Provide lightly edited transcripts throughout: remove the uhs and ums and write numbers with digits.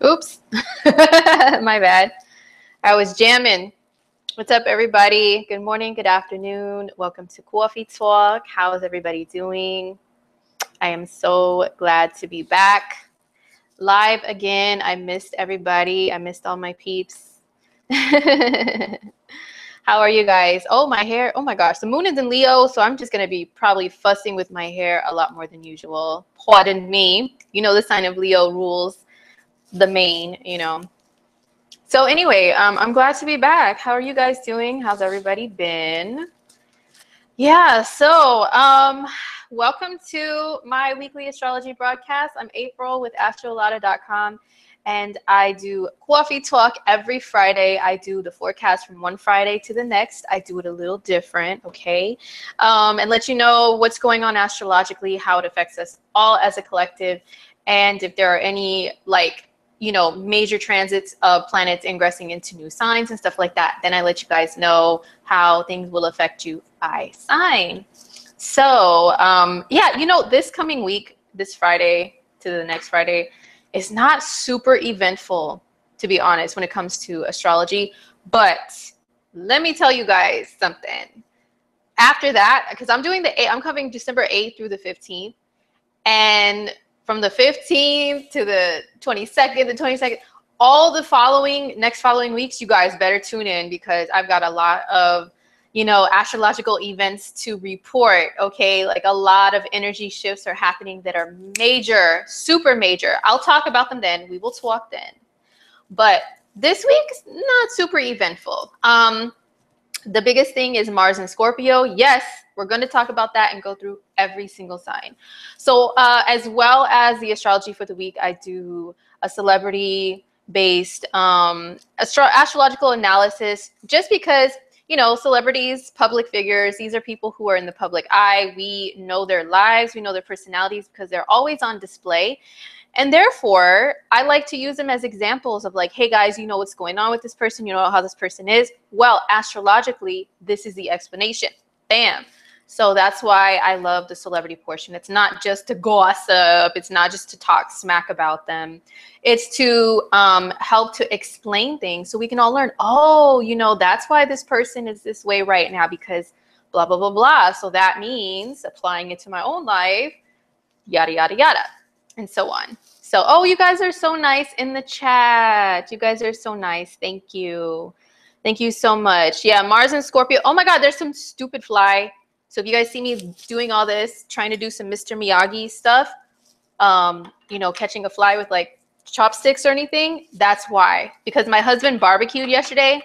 Oops. My bad. I was jamming. What's up, everybody? Good morning, good afternoon. Welcome to Coffee Talk. How is everybody doing? I am so glad to be back live again. I missed everybody. I missed all my peeps. How are you guys? Oh, my hair. Oh my gosh. The moon is in Leo, so I'm just going to be probably fussing with my hair a lot more than usual. Pardon me. You know, the sign of Leo rules the main. So anyway, I'm glad to be back. How are you guys doing? How's everybody been? Yeah, so welcome to my weekly astrology broadcast. I'm April with astrolada.com, and I do coffee talk every Friday. I do the forecast from one Friday to the next. I do it a little different, okay? And let you know what's going on astrologically, how it affects us all as a collective, and if there are any major transits of planets ingressing into new signs and stuff like that, then I let you guys know how things will affect you by sign. So yeah, this coming week, this Friday to the next Friday, is not super eventful, to be honest, when it comes to astrology. But let me tell you guys something. After that, because I'm covering December 8th through the 15th, and from the 15th to the 22nd, all the next following weeks, you guys better tune in because I've got a lot of, astrological events to report, okay? Like a lot of energy shifts are happening that are major, super major. I'll talk about them then. We will talk then. But this week's not super eventful. The biggest thing is Mars and Scorpio. Yes, we're going to talk about that and go through every single sign. So as well as the astrology for the week, I do a celebrity-based astrological analysis just because, celebrities, public figures, these are people who are in the public eye. We know their lives. We know their personalities because they're always on display. And therefore, I like to use them as examples of like, hey guys, you know what's going on with this person, you know how this person is. Well, astrologically, this is the explanation. Bam. So that's why I love the celebrity portion. It's not just to gossip. It's not just to talk smack about them. It's to help to explain things so we can all learn, oh, that's why this person is this way right now because blah, blah, blah, blah. So that means applying it to my own life, yada, yada, yada. And so on. So, oh, you guys are so nice in the chat. You guys are so nice. Thank you. Thank you so much. Yeah, Mars and Scorpio. Oh my God, there's some stupid fly. So if you guys see me doing all this, trying to do some Mr. Miyagi stuff, catching a fly with like chopsticks or anything, that's why. Because my husband barbecued yesterday.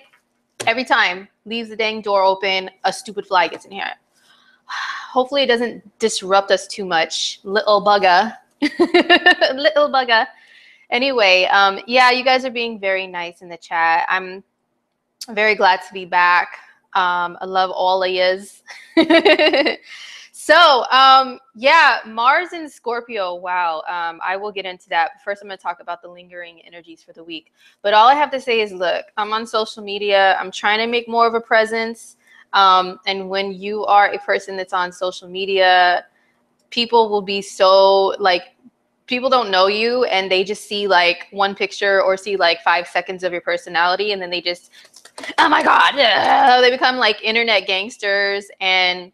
Every time, leaves the dang door open, a stupid fly gets in here. Hopefully it doesn't disrupt us too much. Little bugger. Little bugger. Anyway, yeah, you guys are being very nice in the chat. I'm very glad to be back. I love all of yous. So, yeah, Mars and Scorpio. Wow. I will get into that. First, I'm going to talk about the lingering energies for the week. But all I have to say is, look, I'm on social media. I'm trying to make more of a presence. And when you are a person that's on social media, people will be so people don't know you and they just see like one picture or see like 5 seconds of your personality and then they just, oh my God, they become like internet gangsters. And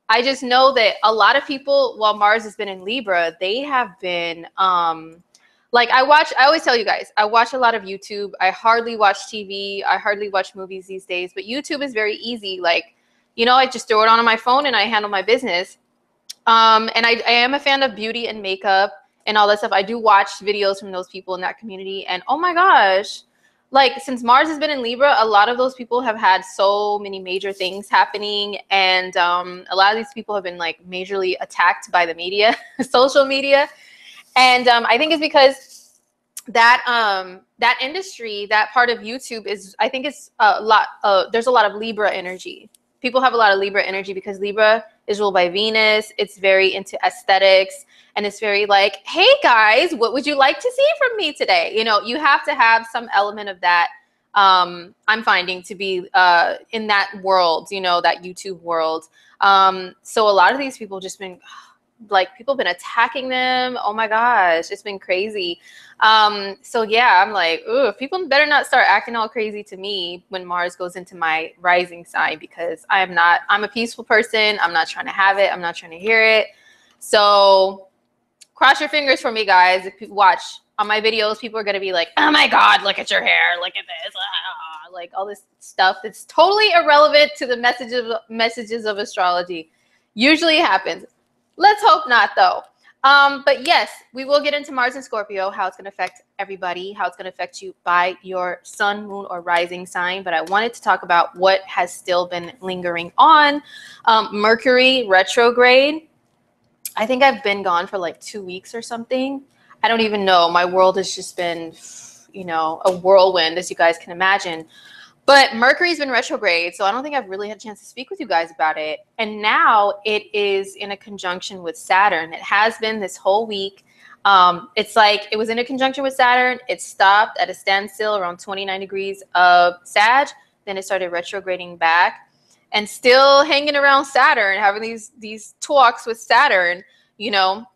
I just know that a lot of people, while Mars has been in Libra, they have been I always tell you guys, I watch a lot of YouTube. I hardly watch TV. I hardly watch movies these days, but YouTube is very easy. I just throw it on my phone and I handle my business. And I am a fan of beauty and makeup and all that stuff. I do watch videos from those people in that community. And oh my gosh, since Mars has been in Libra, a lot of those people have had so many major things happening. And a lot of these people have been majorly attacked by the media, social media. And I think it's because that industry, that part of YouTube there's a lot of Libra energy. People have a lot of Libra energy because Libra is ruled by Venus. It's very into aesthetics. And it's very like, hey guys, what would you like to see from me today? You have to have some element of that. I'm finding to be in that world, that YouTube world. So a lot of these people just been like people have been attacking them. Oh my gosh, it's been crazy. So yeah, I'm like, ooh, people better not start acting all crazy to me when Mars goes into my rising sign, because I'm a peaceful person. I'm not trying to have it. I'm not trying to hear it. So cross your fingers for me, guys. If you watch on my videos, people are going to be like, oh my God, look at your hair. Look at this. Like all this stuff that's totally irrelevant to the messages of astrology. Usually happens. Let's hope not, though. But yes, we will get into Mars and Scorpio, how it's going to affect everybody, how it's going to affect you by your sun, moon, or rising sign. But I wanted to talk about what has still been lingering on. Mercury retrograde. I think I've been gone for like 2 weeks or something. I don't even know. My world has just been, you know, a whirlwind, as you guys can imagine. But Mercury's been retrograde, so I don't think I've really had a chance to speak with you guys about it. And now it is in a conjunction with Saturn. It has been this whole week. It's like it was in a conjunction with Saturn. It stopped at a standstill around 29 degrees of Sag. Then it started retrograding back and still hanging around Saturn, having these talks with Saturn, you know.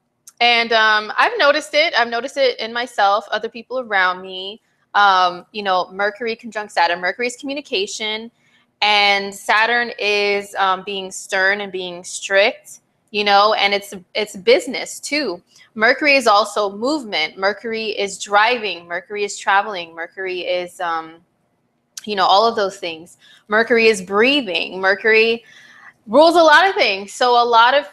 And I've noticed it. I've noticed it in myself, other people around me. You know, Mercury conjunct Saturn. Mercury is communication, and Saturn is being stern and being strict, you know, and it's business too. Mercury is also movement. Mercury is driving. Mercury is traveling. Mercury is, you know, all of those things. Mercury is breathing. Mercury rules a lot of things. So a lot of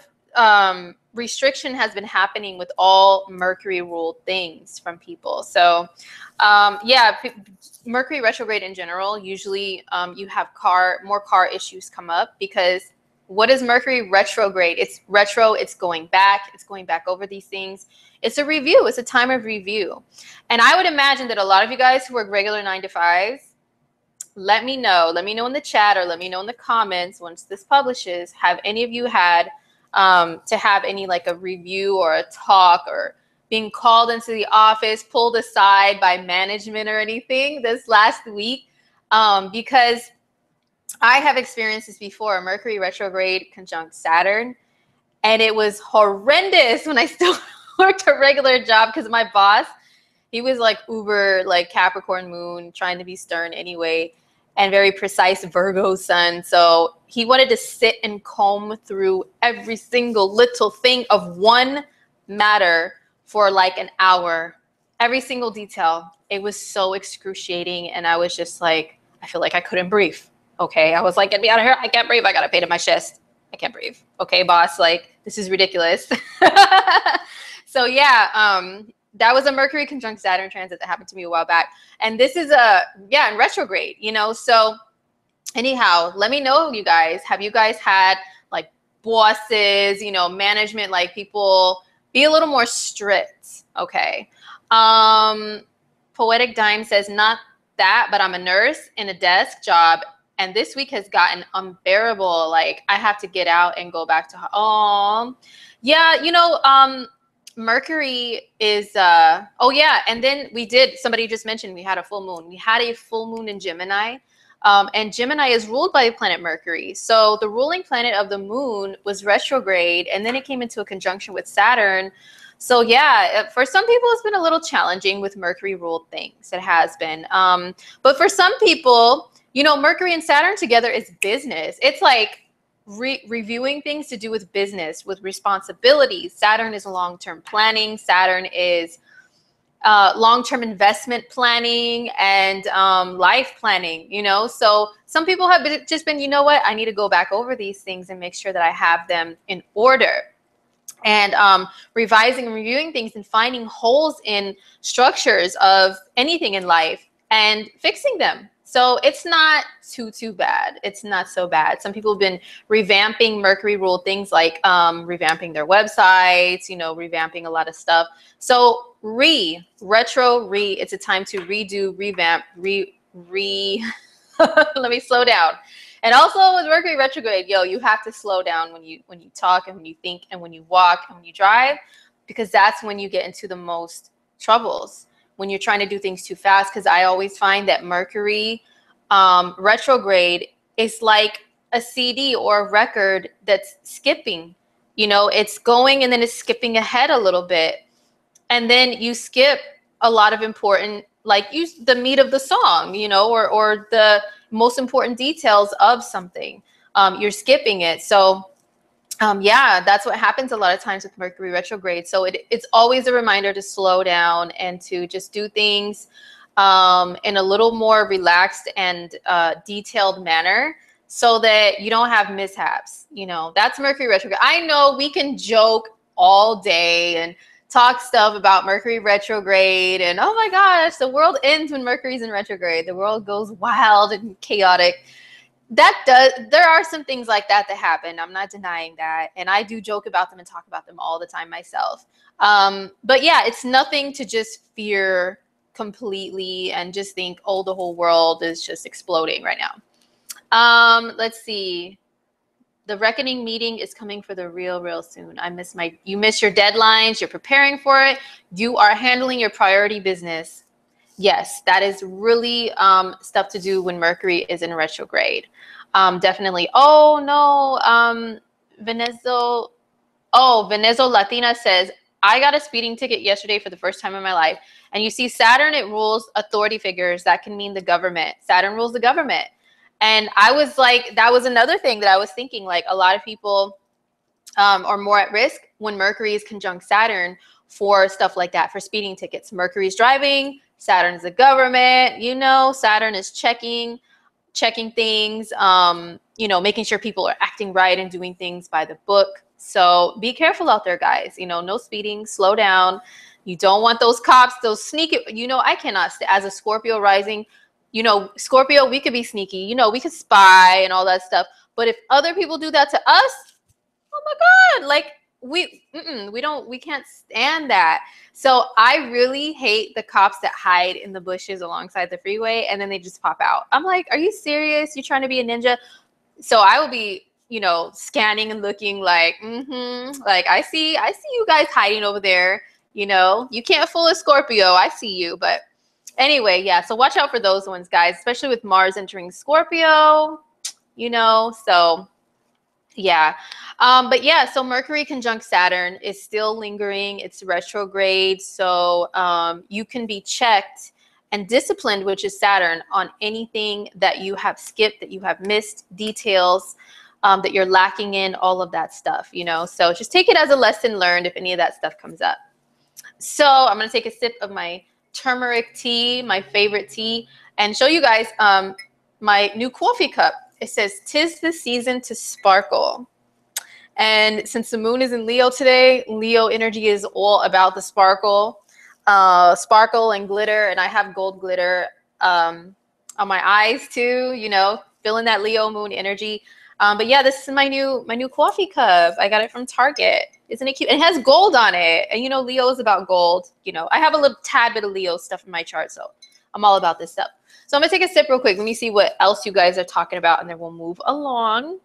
restriction has been happening with all Mercury ruled things from people. So yeah, Mercury retrograde in general, usually you have more car issues come up, because what is Mercury retrograde? It's retro, it's going back over these things. It's a review, it's a time of review. And I would imagine that a lot of you guys who work regular 9 to 5s, let me know in the chat, or let me know in the comments once this publishes, have any of you had to have any like a review or a talk, or being called into the office, pulled aside by management or anything this last week? Because I have experienced this before, Mercury retrograde conjunct Saturn, and it was horrendous when I still worked a regular job, because my boss, he was like uber, like Capricorn moon, trying to be stern anyway, and very precise Virgo sun. So he wanted to sit and comb through every single little thing of one matter for like an hour, every single detail. It was so excruciating. And I was just like, I feel like I couldn't breathe. Okay. I was like, get me out of here. I can't breathe. I got a pain in my chest. I can't breathe. Okay, boss, like this is ridiculous. So yeah, that was a Mercury conjunct Saturn transit that happened to me a while back. And this is in retrograde, you know. So anyhow, let me know, you guys, have you guys had like bosses, you know, management, like people be a little more strict? Okay. Poetic Dime says, not that, but I'm a nurse in a desk job, and this week has gotten unbearable. Like I have to get out and go back to yeah, you know, Mercury is oh yeah, and then somebody just mentioned we had a full moon. We had a full moon in Gemini. And Gemini is ruled by the planet Mercury. So the ruling planet of the moon was retrograde, and then it came into a conjunction with Saturn. So yeah, for some people, it's been a little challenging with Mercury ruled things. It has been. But for some people, you know, Mercury and Saturn together is business. It's like reviewing things to do with business, with responsibilities. Saturn is long-term planning. Saturn is long-term investment planning and life planning, you know. So some people have just been, you know what, I need to go back over these things and make sure that I have them in order. And revising and reviewing things and finding holes in structures of anything in life and fixing them. So it's not too bad. It's not so bad. Some people have been revamping Mercury ruled things, like revamping their websites, you know, revamping a lot of stuff. So it's a time to redo, revamp, let me slow down. And also with Mercury retrograde, you have to slow down when you talk and when you think and when you walk and when you drive, because that's when you get into the most troubles, when you're trying to do things too fast. Because I always find that Mercury retrograde is like a CD or a record that's skipping. You know, it's going and then it's skipping ahead a little bit. And then you skip a lot of important, like the meat of the song, you know, or the most important details of something. You're skipping it. So yeah, that's what happens a lot of times with Mercury retrograde. So it's always a reminder to slow down and to just do things in a little more relaxed and detailed manner, so that you don't have mishaps. You know, that's Mercury retrograde. I know we can joke all day and talk stuff about Mercury retrograde and, oh my gosh, the world ends when Mercury's in retrograde. The world goes wild and chaotic. There are some things like that happen. I'm not denying that. And I do joke about them and talk about them all the time myself. But yeah, it's nothing to just fear completely and just think, oh, the whole world is just exploding right now. Let's see. The reckoning meeting is coming for the real soon. You miss your deadlines. You're preparing for it. You are handling your priority business. Yes, that is really stuff to do when Mercury is in retrograde. Definitely. Oh no, Venezo Latina says, I got a speeding ticket yesterday for the first time in my life. And you see Saturn, it rules authority figures. That can mean the government. Saturn rules the government. And I was like, that was another thing that I was thinking, like a lot of people are more at risk when Mercury is conjunct Saturn for stuff like that, for speeding tickets. Mercury's driving, Saturn's the government, you know, Saturn is checking things, you know, making sure people are acting right and doing things by the book. So be careful out there, guys. You know, no speeding, slow down. You don't want those cops, those sneaky, you know, I cannot, as a Scorpio rising, you know, Scorpio, we could be sneaky, you know, we could spy and all that stuff. But if other people do that to us, oh my God, like we can't stand that. So I really hate the cops that hide in the bushes alongside the freeway and then they just pop out. I'm like, are you serious? You're trying to be a ninja? So I will be, you know, scanning and looking like, like I see you guys hiding over there. You know, you can't fool a Scorpio. I see you. But anyway, yeah. So watch out for those ones, guys, especially with Mars entering Scorpio, you know, so yeah. But yeah, so Mercury conjunct Saturn is still lingering. It's retrograde. So you can be checked and disciplined, which is Saturn, on anything that you have skipped, that you have missed, details that you're lacking in, all of that stuff, you know. So just take it as a lesson learned if any of that stuff comes up. So I'm going to take a sip of my turmeric tea, my favorite tea, and show you guys my new coffee cup. It says, "'Tis the season to sparkle." And since the moon is in Leo today, Leo energy is all about the sparkle and glitter. And I have gold glitter on my eyes too, you know, feeling that Leo moon energy. But yeah, this is my new coffee cup. I got it from Target. Isn't it cute? And it has gold on it. And you know, Leo is about gold. You know, I have a little tad bit of Leo stuff in my chart, so I'm all about this stuff. So I'm gonna take a sip real quick. Let me see what else you guys are talking about, and then we'll move along.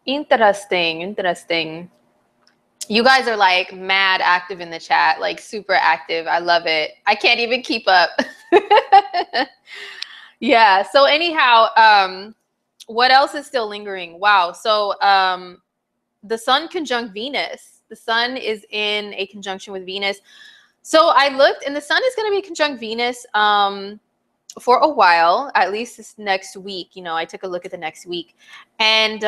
Interesting. You guys are like mad active in the chat, like super active. I love it. I can't even keep up. Yeah. So anyhow, what else is still lingering? Wow. So the sun conjunct Venus. The sun is in a conjunction with Venus. So I looked, and the sun is going to be conjunct Venus for a while, at least this next week. You know, I took a look at the next week, and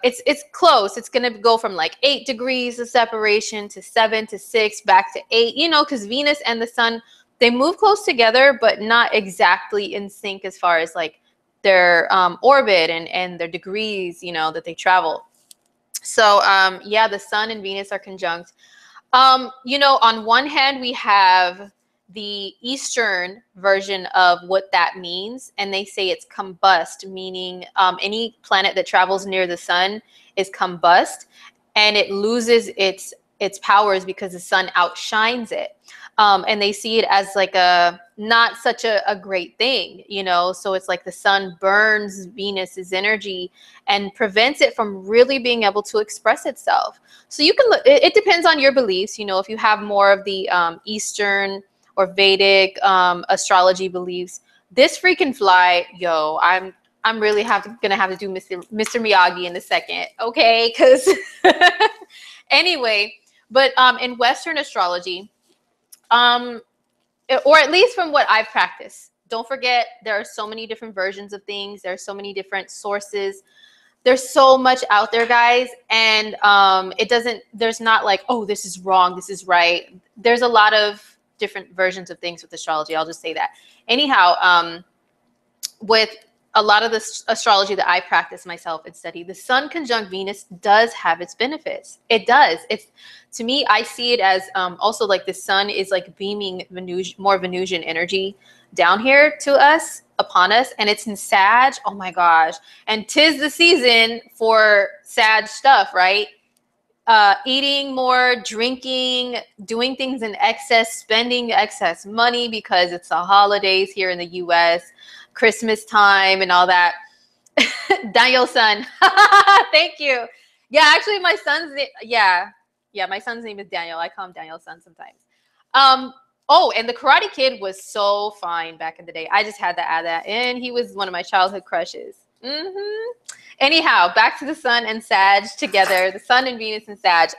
it's close. It's going to go from like 8 degrees of separation to 7 to 6 back to 8, you know, because Venus and the sun, they move close together, but not exactly in sync as far as like their orbit and their degrees, you know, that they travel. So yeah, the sun and Venus are conjunct. You know, on one hand, we have the Eastern version of what that means, and they say it's combust, meaning any planet that travels near the sun is combust, and it loses its powers because the sun outshines it. And they see it as like not such a great thing, you know. So it's like the sun burns Venus's energy and prevents it from really being able to express itself. So you can look, it depends on your beliefs, you know. If you have more of the Eastern or Vedic astrology beliefs, This freaking fly, yo, I'm really gonna have to do Mr. Miyagi in a second, okay? Because anyway, but in Western astrology, um, or at least from what I've practiced, don't forget there are so many different versions of things. There are so many different sources. There's so much out there, guys, and there's not like, oh, this is wrong, this is right. There's a lot of different versions of things with astrology. I'll just say that. Anyhow, with a lot of the astrology that I practice myself and study, the Sun conjunct Venus does have its benefits. It does. It's, to me, I see it as also like the Sun is like beaming more Venusian energy down here to us, upon us, and it's in Sag. Oh my gosh. And 'tis the season for Sag stuff, right? Eating more, drinking, doing things in excess, spending excess money because it's the holidays here in the US, Christmas time and all that. Daniel's son. Thank you. Yeah, actually my son's my son's name is Daniel. I call him Daniel's son sometimes. Oh, and the Karate Kid was so fine back in the day. I just had to add that in. He was one of my childhood crushes. Anyhow, back to the Sun and Sag together. The Sun and Venus and Sag.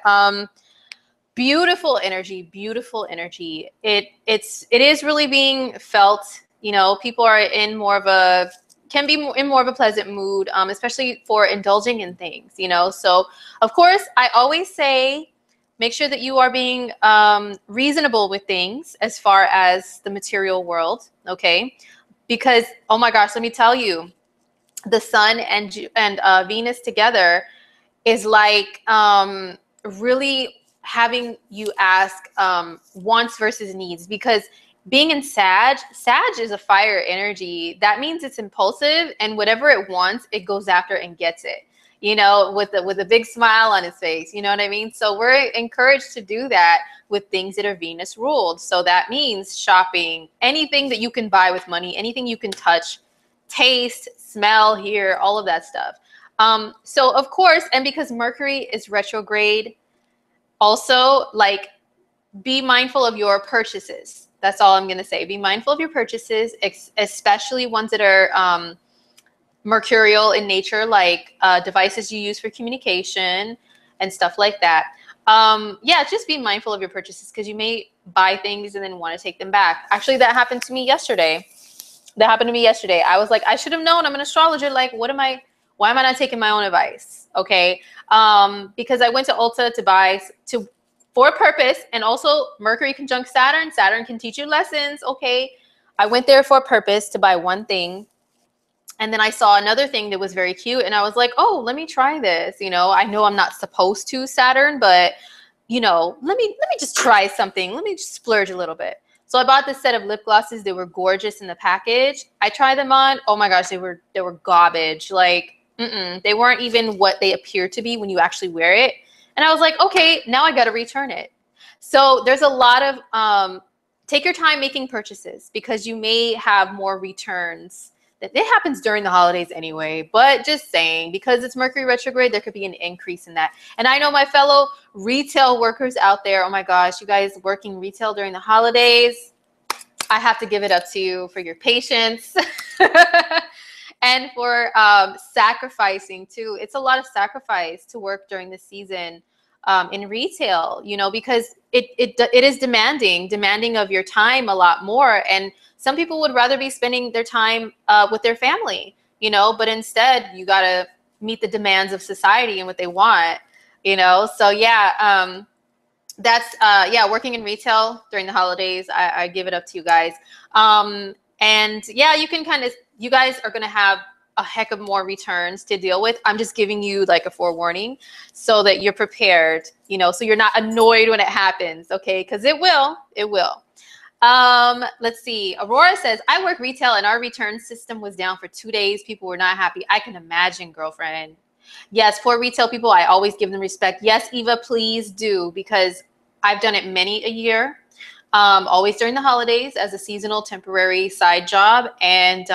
Beautiful energy, beautiful energy. It is really being felt. You know, people are in more of a pleasant mood, especially for indulging in things. You know, so of course I always say, make sure that you are being reasonable with things as far as the material world, okay? Because, oh my gosh, let me tell you, the Sun and Venus together is like really having you ask wants versus needs. Because being in Sag is a fire energy. That means it's impulsive, and whatever it wants, it goes after and gets it. You know, with a big smile on his face, you know what I mean? So we're encouraged to do that with things that are Venus ruled. So that means shopping, anything that you can buy with money, anything you can touch, taste, smell, hear, all of that stuff. So of course, and because Mercury is retrograde, also, like, be mindful of your purchases. That's all I'm going to say. Be mindful of your purchases, especially ones that are mercurial in nature, like devices you use for communication and stuff like that. Yeah, just be mindful of your purchases, because you may buy things and then want to take them back. Actually, that happened to me yesterday. I was like, I should have known. I'm an astrologer. Like, why am I not taking my own advice? Okay. Because I went to Ulta to buy for a purpose, and also Mercury conjunct Saturn. Saturn can teach you lessons. Okay. I went there for a purpose to buy one thing. And then I saw another thing that was very cute, and I was like, oh, let me try this. You know I'm not supposed to, Saturn, but you know, let me just try something. Let me just splurge a little bit. So I bought this set of lip glosses. They were gorgeous in the package. I tried them on. Oh my gosh, they were garbage. Like, they weren't even what they appear to be when you actually wear it. And I was like, okay, now I got to return it. So there's a lot of, take your time making purchases, because you may have more returns. It happens during the holidays anyway, but just saying, because it's Mercury retrograde, there could be an increase in that. And I know my fellow retail workers out there, oh my gosh, you guys working retail during the holidays, I have to give it up to you for your patience and for sacrificing too. It's a lot of sacrifice to work during the season in retail, you know, because it is demanding of your time a lot more. And some people would rather be spending their time with their family, you know, but instead you got to meet the demands of society and what they want, you know? So yeah, that's, working in retail during the holidays, I give it up to you guys. And yeah, you guys are going to have a heck of more returns to deal with. I'm just giving you like a forewarning so that you're prepared, you know, so you're not annoyed when it happens. Okay. Cause it will. Let's see. Aurora says, I work retail and our return system was down for 2 days. People were not happy. I can imagine, girlfriend. Yes. For retail people, I always give them respect. Yes, Eva, please do, because I've done it many a year. Always during the holidays as a seasonal temporary side job. And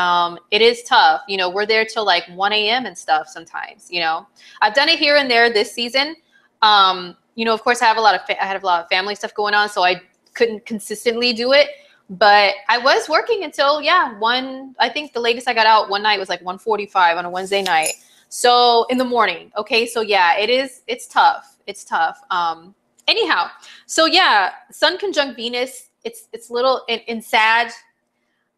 it is tough. You know, we're there till like 1 a.m. and stuff sometimes, you know. I've done it here and there this season. You know, of course, I had a lot of family stuff going on, so I couldn't consistently do it. But I was working until, yeah, I think the latest I got out one night was like 1:45 on a Wednesday night. So in the morning. Okay. So yeah, it's tough. It's tough. Anyhow, so yeah, Sun conjunct Venus, it's little in Sag,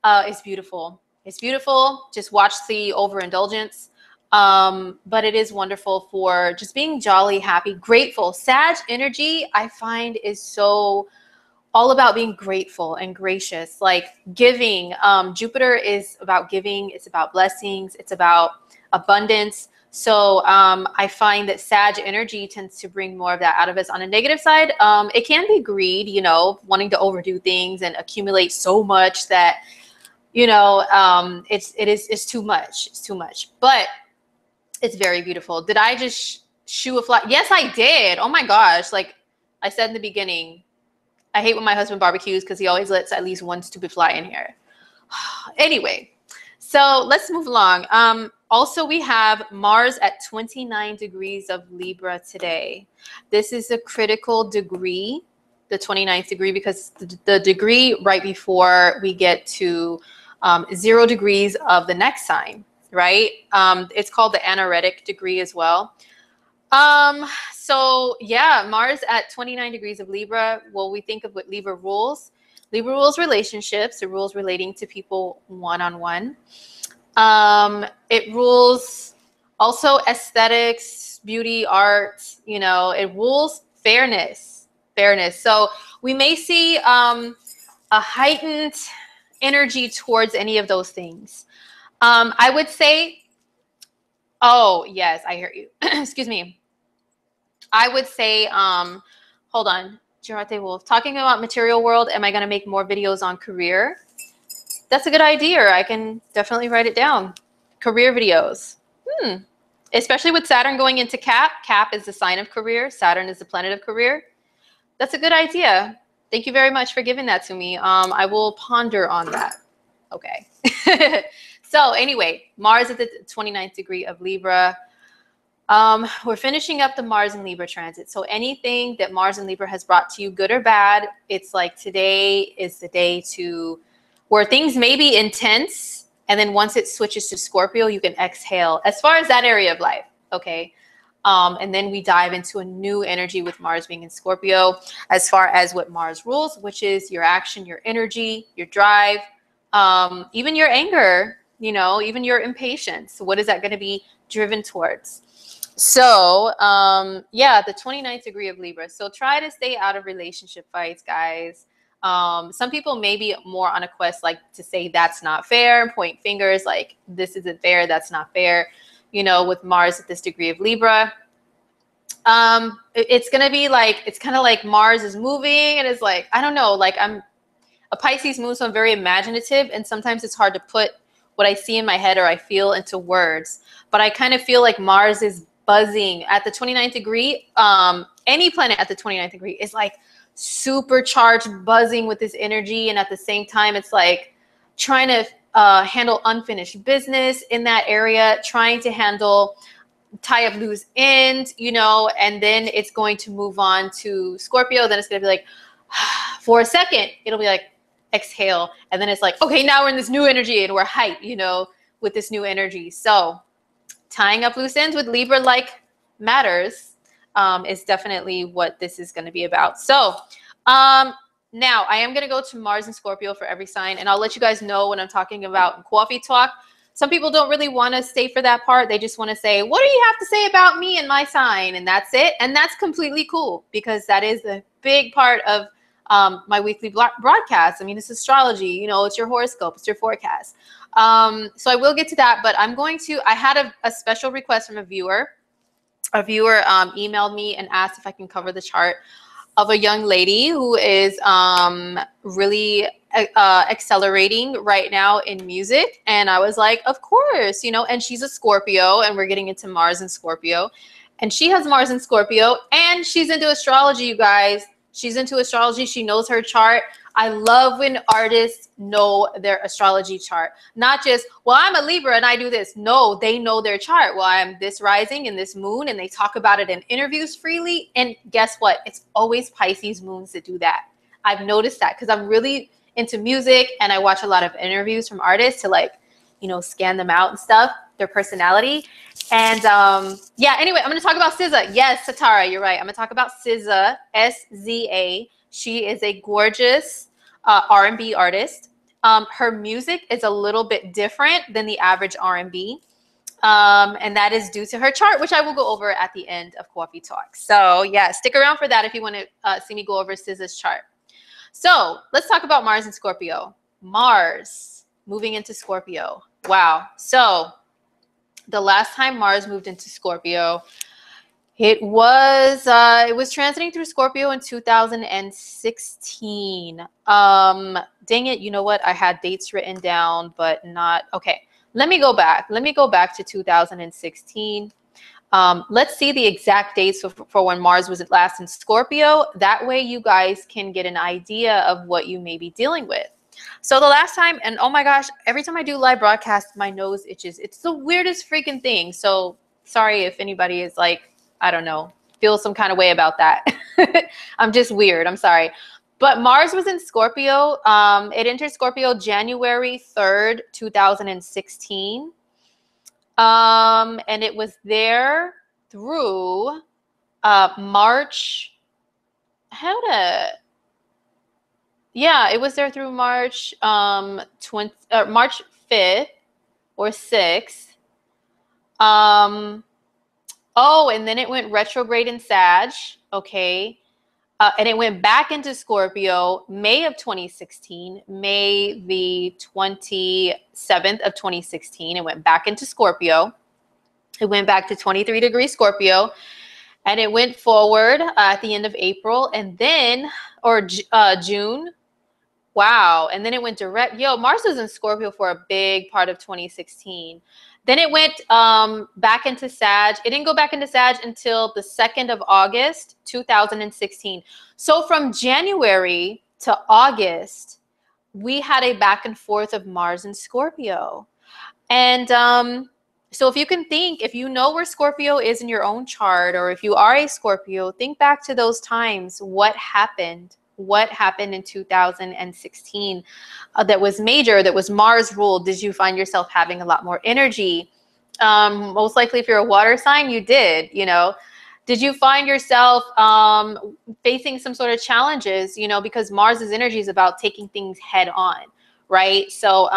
it's beautiful. It's beautiful. Just watch the overindulgence. But it is wonderful for just being jolly, happy, grateful. Sag energy, I find, is so all about being grateful and gracious, like giving. Jupiter is about giving. It's about blessings. It's about abundance. So I find that Sag energy tends to bring more of that out of us. On a negative side, it can be greed, you know, wanting to overdo things and accumulate so much that, you know, it's too much. It's too much. But it's very beautiful. Did I just shoo a fly? Yes, I did. Oh my gosh. Like I said in the beginning, I hate when my husband barbecues because he always lets at least one stupid fly in here. Anyway, so let's move along. Also, we have Mars at 29 degrees of Libra today. This is a critical degree, the 29th degree, because the degree right before we get to 0 degrees of the next sign, right? It's called the anaretic degree as well. So yeah, Mars at 29 degrees of Libra. Well, we think of what Libra rules. Libra rules relationships. It rules relating to people one-on-one. It rules also aesthetics, beauty, art, you know, it rules fairness. So we may see a heightened energy towards any of those things. I would say, oh yes, I hear you. Excuse me. I would say, hold on, Gerate Wolf, talking about material world, am I going to make more videos on career? That's a good idea. I can definitely write it down. Career videos. Especially with Saturn going into Cap. Cap is the sign of career. Saturn is the planet of career. That's a good idea. Thank you very much for giving that to me. I will ponder on that. Okay. So anyway, Mars at the 29th degree of Libra. We're finishing up the Mars and Libra transit. So anything that Mars and Libra has brought to you, good or bad, it's like today is the day to where things may be intense. And then once it switches to Scorpio, you can exhale as far as that area of life. Okay. And then we dive into a new energy with Mars being in Scorpio as far as what Mars rules, which is your action, your energy, your drive, even your anger, you know, even your impatience. What is that going to be driven towards? So, yeah, the 29th degree of Libra. So try to stay out of relationship fights, guys. Some people may be more on a quest, like to say that's not fair, point fingers, like this isn't fair, that's not fair. You know, with Mars at this degree of Libra, it's going to be like, it's kind of like Mars is moving and it's like, I don't know, like I'm a Pisces moon, so I'm very imaginative. And sometimes it's hard to put what I see in my head or I feel into words. But I kind of feel like Mars is buzzing at the 29th degree. Any planet at the 29th degree is like supercharged, buzzing with this energy. And at the same time, it's like trying to handle unfinished business in that area, trying to handle tie up loose ends, you know, and then it's going to move on to Scorpio. Then it's going to be like, for a second, it'll be like, exhale. And then it's like, okay, now we're in this new energy and we're hyped, you know, with this new energy. So tying up loose ends with Libra-like matters is definitely what this is going to be about. So now I am going to go to Mars and Scorpio for every sign, and I'll let you guys know when I'm talking about coffee talk. Some people don't really want to stay for that part. They just want to say, what do you have to say about me and my sign? And that's it. And that's completely cool because that is a big part of my weekly broadcast. I mean, it's astrology, you know, it's your horoscope, it's your forecast. So I will get to that, but I'm going to, I had a special request from a viewer. A viewer emailed me and asked if I can cover the chart of a young lady who is really accelerating right now in music. And I was like, of course, you know, and she's a Scorpio and we're getting into Mars and Scorpio. And she has Mars and Scorpio and she's into astrology, you guys. She's into astrology. She knows her chart. I love when artists know their astrology chart. Not just, well, I'm a Libra and I do this. No, they know their chart. Well, I'm this rising and this moon, and they talk about it in interviews freely. And guess what? It's always Pisces moons that do that. I've noticed that because I'm really into music, and I watch a lot of interviews from artists to like, you know, scan them out and stuff, their personality. And yeah, anyway, I'm going to talk about SZA. Yes, Satara, you're right. I'm going to talk about SZA, SZA. She is a gorgeous R&B artist. Her music is a little bit different than the average R&B. And that is due to her chart, which I will go over at the end of Coffee Talk. So yeah, stick around for that if you want to see me go over SZA's chart. So let's talk about Mars and Scorpio. Mars moving into Scorpio. Wow. So the last time Mars moved into Scorpio, it was transiting through Scorpio in 2016. Dang it, you know what? I had dates written down, but not okay. Let me go back. Let me go back to 2016. Let's see the exact dates for when Mars was last in Scorpio. That way you guys can get an idea of what you may be dealing with. So the last time, and oh my gosh, every time I do live broadcasts, my nose itches. It's the weirdest freaking thing. So sorry if anybody is like, I don't know, feel some kind of way about that. I'm just weird. I'm sorry. But Mars was in Scorpio. It entered Scorpio January 3rd, 2016. And it was there through March. Yeah, it was there through March March 5th or 6th. Oh, and then it went retrograde in Sag. Okay. And it went back into Scorpio May of 2016, May the 27th of 2016. It went back into Scorpio. It went back to 23 degree Scorpio, and it went forward at the end of April, and then, or June. Wow. And then it went direct. Yo, Mars was in Scorpio for a big part of 2016. Then it went back into Sag. It didn't go back into Sag until the 2nd of August, 2016. So from January to August, we had a back and forth of Mars and Scorpio. And so if you can think, if you know where Scorpio is in your own chart, or if you are a Scorpio, think back to those times. What happened? What happened in 2016 that was major, that was Mars ruled? Did you find yourself having a lot more energy? Most likely if you're a water sign, you did, you know. Did you find yourself facing some sort of challenges, you know, because Mars's energy is about taking things head on, right? So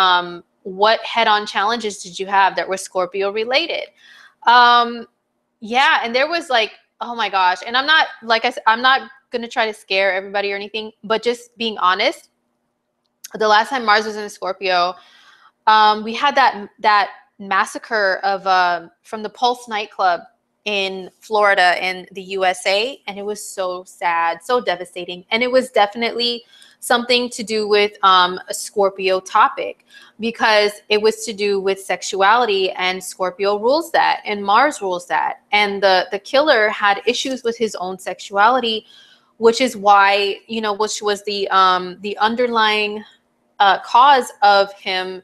what head-on challenges did you have that were Scorpio related? Yeah, and there was like, oh my gosh, and I'm not, like I said, I'm not going to try to scare everybody or anything, but just being honest, the last time Mars was in Scorpio, we had that massacre of from the Pulse nightclub in Florida in the USA, and it was so sad, so devastating, and it was definitely something to do with a Scorpio topic, because it was to do with sexuality, and Scorpio rules that, and Mars rules that, and the killer had issues with his own sexuality, which is why, you know, which was the underlying cause of him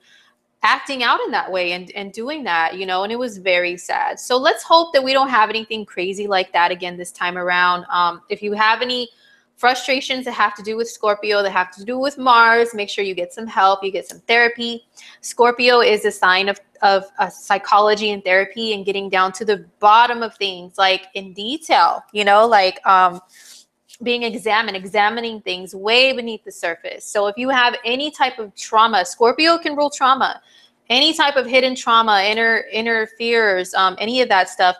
acting out in that way and doing that, you know, and it was very sad. So let's hope that we don't have anything crazy like that again this time around. If you have any frustrations that have to do with Scorpio, that have to do with Mars, make sure you get some help, you get some therapy. Scorpio is a sign of psychology and therapy and getting down to the bottom of things, like in detail, you know, like being examining things way beneath the surface. So if you have any type of trauma, Scorpio can rule trauma, any type of hidden trauma, inner fears, any of that stuff,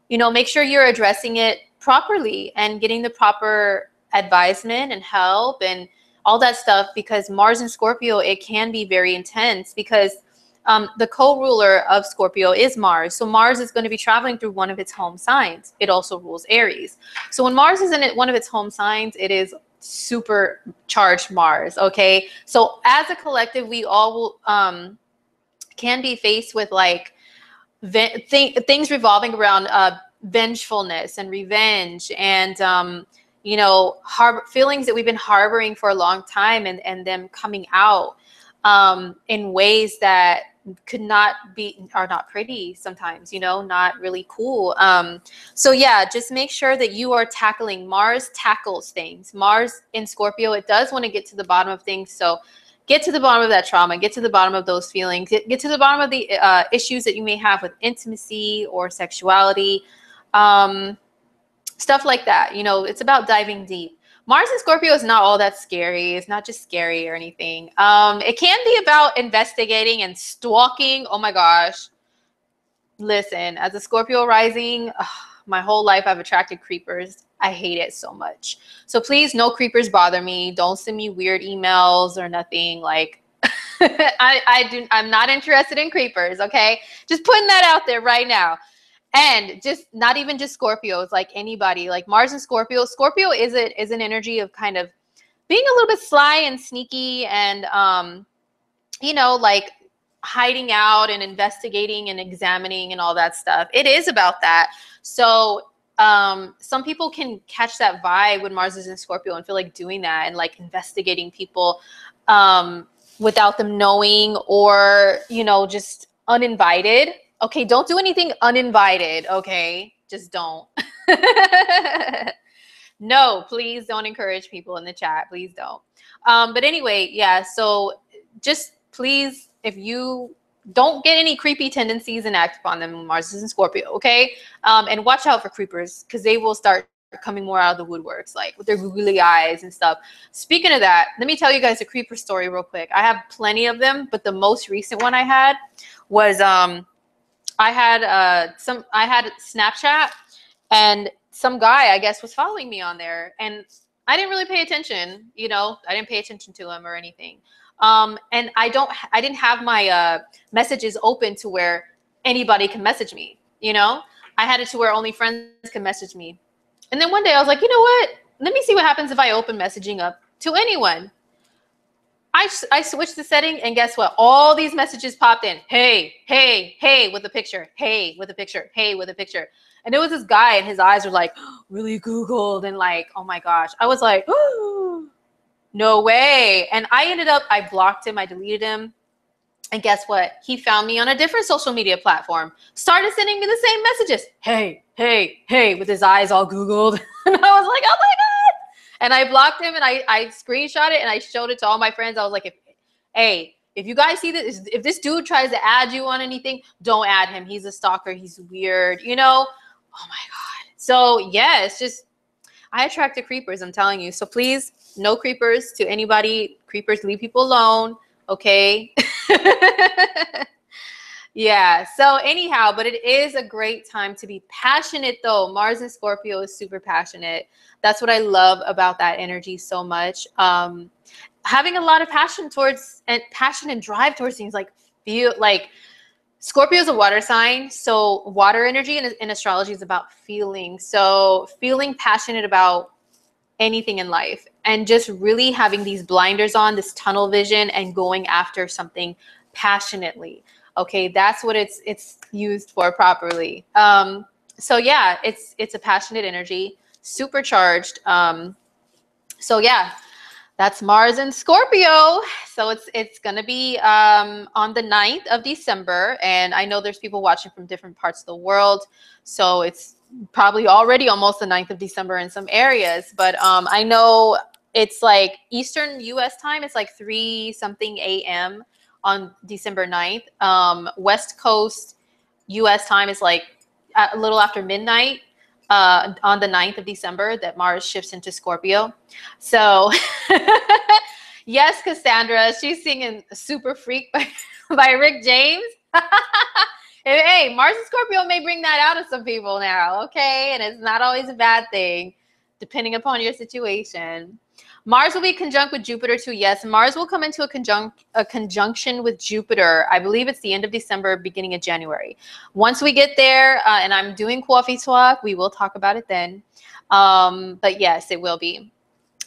you know, make sure you're addressing it properly and getting the proper advisement and help and all that stuff, because Mars and Scorpio, it can be very intense, because the co-ruler of Scorpio is Mars. So Mars is going to be traveling through one of its home signs. It also rules Aries. So when Mars is in one of its home signs, it is super charged Mars. Okay. So as a collective, we all will, can be faced with like things revolving around vengefulness and revenge, and you know, feelings that we've been harboring for a long time, and them coming out in ways that could not be, are not pretty sometimes, you know, not really cool. So yeah, just make sure that you are tackling. Mars tackles things. Mars in Scorpio, it does want to get to the bottom of things. So get to the bottom of that trauma, get to the bottom of those feelings, get to the bottom of the issues that you may have with intimacy or sexuality, stuff like that. You know, it's about diving deep. Mars in Scorpio is not all that scary. It's not just scary or anything. It can be about investigating and stalking. Oh my gosh. Listen, as a Scorpio rising, my whole life I've attracted creepers. I hate it so much. So please, no creepers bother me. Don't send me weird emails or nothing. Like, I'm not interested in creepers. Okay, just putting that out there right now. And just not even just Scorpios, like anybody, like Mars and Scorpio. Scorpio is an energy of kind of being a little bit sly and sneaky, and you know, like hiding out and investigating and examining and all that stuff. It is about that. So some people can catch that vibe when Mars is in Scorpio and feel like doing that and like investigating people without them knowing, or, you know, just uninvited. Okay, don't do anything uninvited, okay? Just don't. No, please don't encourage people in the chat. Please don't. But anyway, yeah, so just please, if you don't get any creepy tendencies and act upon them when Mars is in Scorpio, okay? And watch out for creepers, because they will start coming more out of the woodworks, like with their googly eyes and stuff. Speaking of that, let me tell you guys a creeper story real quick. I have plenty of them, but the most recent one I had was I had Snapchat, and some guy, I guess, was following me on there, and I didn't really pay attention. You know, I didn't pay attention to him or anything. And I didn't have my messages open to where anybody can message me. You know, I had it to where only friends can message me. And then one day I was like, you know what? Let me see what happens if I open messaging up to anyone. I switched the setting, and guess what? All these messages popped in. Hey, hey, hey, with a picture. Hey, with a picture. Hey, with a picture. And it was this guy, and his eyes were like, really Googled, and like, oh my gosh. I was like, oh, no way. And I blocked him. I deleted him. And guess what? He found me on a different social media platform. Started sending me the same messages. Hey, hey, hey, with his eyes all Googled. And I was like, oh my God. And I blocked him, and I screenshot it, and I showed it to all my friends. I was like, if you guys see this, if this dude tries to add you on anything, don't add him. He's a stalker. He's weird, you know? Oh my God. So yeah, it's just, I attract the creepers, I'm telling you. So please, no creepers to anybody. Creepers, leave people alone. Okay. Yeah. So anyhow, but it is a great time to be passionate though. Mars in Scorpio is super passionate. That's what I love about that energy so much. Having a lot of passion and drive towards things, like feel like Scorpio is a water sign. So water energy in astrology is about feeling. So feeling passionate about anything in life, and just really having these blinders on, this tunnel vision, and going after something passionately. Okay, that's what it's used for properly. So yeah, it's a passionate energy, supercharged. So yeah, that's Mars in Scorpio. So it's gonna be on the 9th of December, and I know there's people watching from different parts of the world, so it's probably already almost the 9th of December in some areas. But I know it's like Eastern US time, it's like 3 something a.m. on December 9th. West Coast US time is like a little after midnight on the 9th of December that Mars shifts into Scorpio. So yes, Cassandra, she's singing Super Freak by Rick James. Hey, Mars and Scorpio may bring that out of some people now, okay? And it's not always a bad thing, depending upon your situation. Mars will be conjunct with Jupiter too. Yes, Mars will come into a conjunction with Jupiter. I believe it's the end of December, beginning of January. Once we get there, and I'm doing coffee talk, we will talk about it then. But yes, it will be.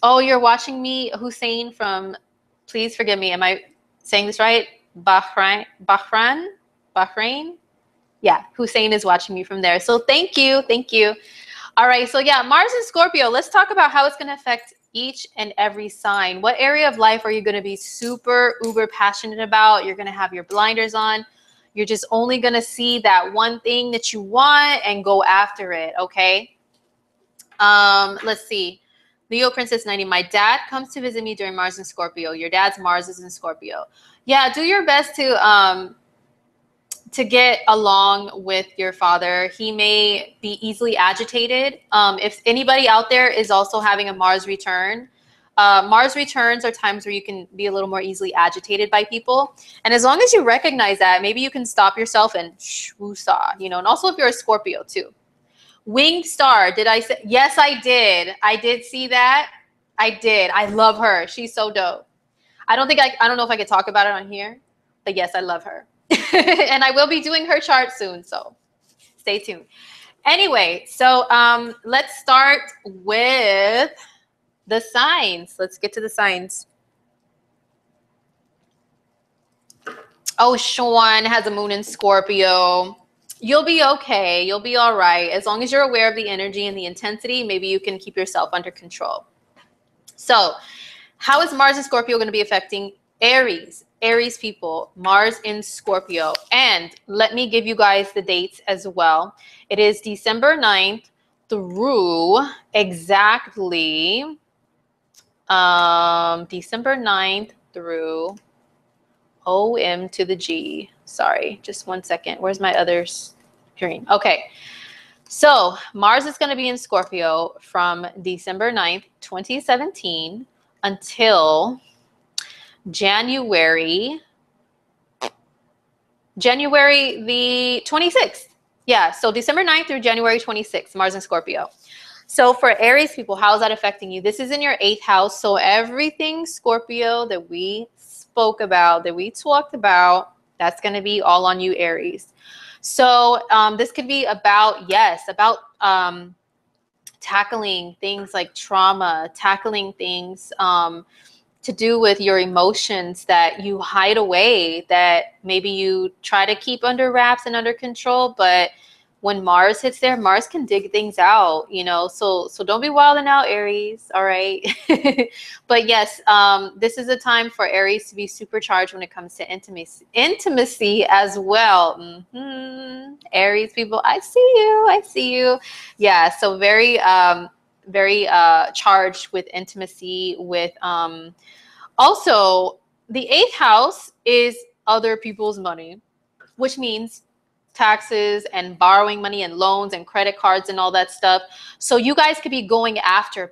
Oh, you're watching me, Hussein from, please forgive me, am I saying this right? Bahrain? Yeah, Hussein is watching me from there. So thank you. Thank you. All right. So yeah, Mars and Scorpio. Let's talk about how it's going to affect Each and every sign. What area of life are you going to be super uber passionate about? You're going to have your blinders on. You're just only going to see that one thing that you want and go after it, okay? Let's see. Leo Princess 90. My dad comes to visit me during Mars and Scorpio. Your dad's Mars is in Scorpio. Yeah, do your best to get along with your father. He may be easily agitated. If anybody out there is also having a Mars return, Mars returns are times where you can be a little more easily agitated by people. And as long as you recognize that, maybe you can stop yourself and woosah, you know, and also if you're a Scorpio too. Winged Star, did I say? Yes, I did. I did see that. I did. I love her. She's so dope. I don't know if I could talk about it on here, but yes, I love her. And I will be doing her chart soon, so stay tuned. Anyway, so let's start with the signs. Let's get to the signs. Oh, Sean has a moon in Scorpio. You'll be okay. You'll be all right. As long as you're aware of the energy and the intensity, maybe you can keep yourself under control. So how is Mars in Scorpio going to be affecting Aries? Aries people, Mars in Scorpio. And let me give you guys the dates as well. It is December 9th through exactly December 9th through OM to the G. Sorry, just one second. Where's my other screen? Okay. So Mars is going to be in Scorpio from December 9th, 2017 until January the 26th. Yeah, so December 9th through January 26th, Mars in Scorpio. So for Aries people, how is that affecting you? This is in your 8th house. So everything Scorpio that we spoke about, that we talked about, that's going to be all on you, Aries. So this could be about, yes, about tackling things like trauma, tackling things to do with your emotions that you hide away, that maybe you try to keep under wraps and under control, but when Mars hits there, Mars can dig things out, you know, so don't be wilding out, Aries, all right? But yes, this is a time for Aries to be supercharged when it comes to intimacy as well. Aries people, I see you. Yeah, so very charged with intimacy, with also the 8th house is other people's money, which means taxes and borrowing money and loans and credit cards and all that stuff. So you guys could be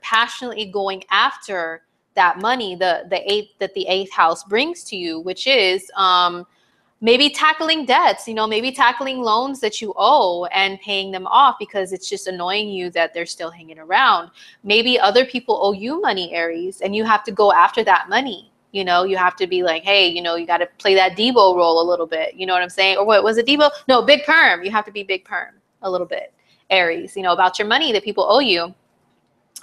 passionately going after that money, the 8th house brings to you, which is maybe tackling debts, you know, maybe tackling loans that you owe and paying them off because it's just annoying you that they're still hanging around. Maybe other people owe you money, Aries, and you have to go after that money. You know, you have to be like, hey, you know, you got to play that Debo role a little bit. You know what I'm saying? Or what was it, Debo? No, Big Perm. You have to be Big Perm a little bit, Aries, you know, about your money that people owe you.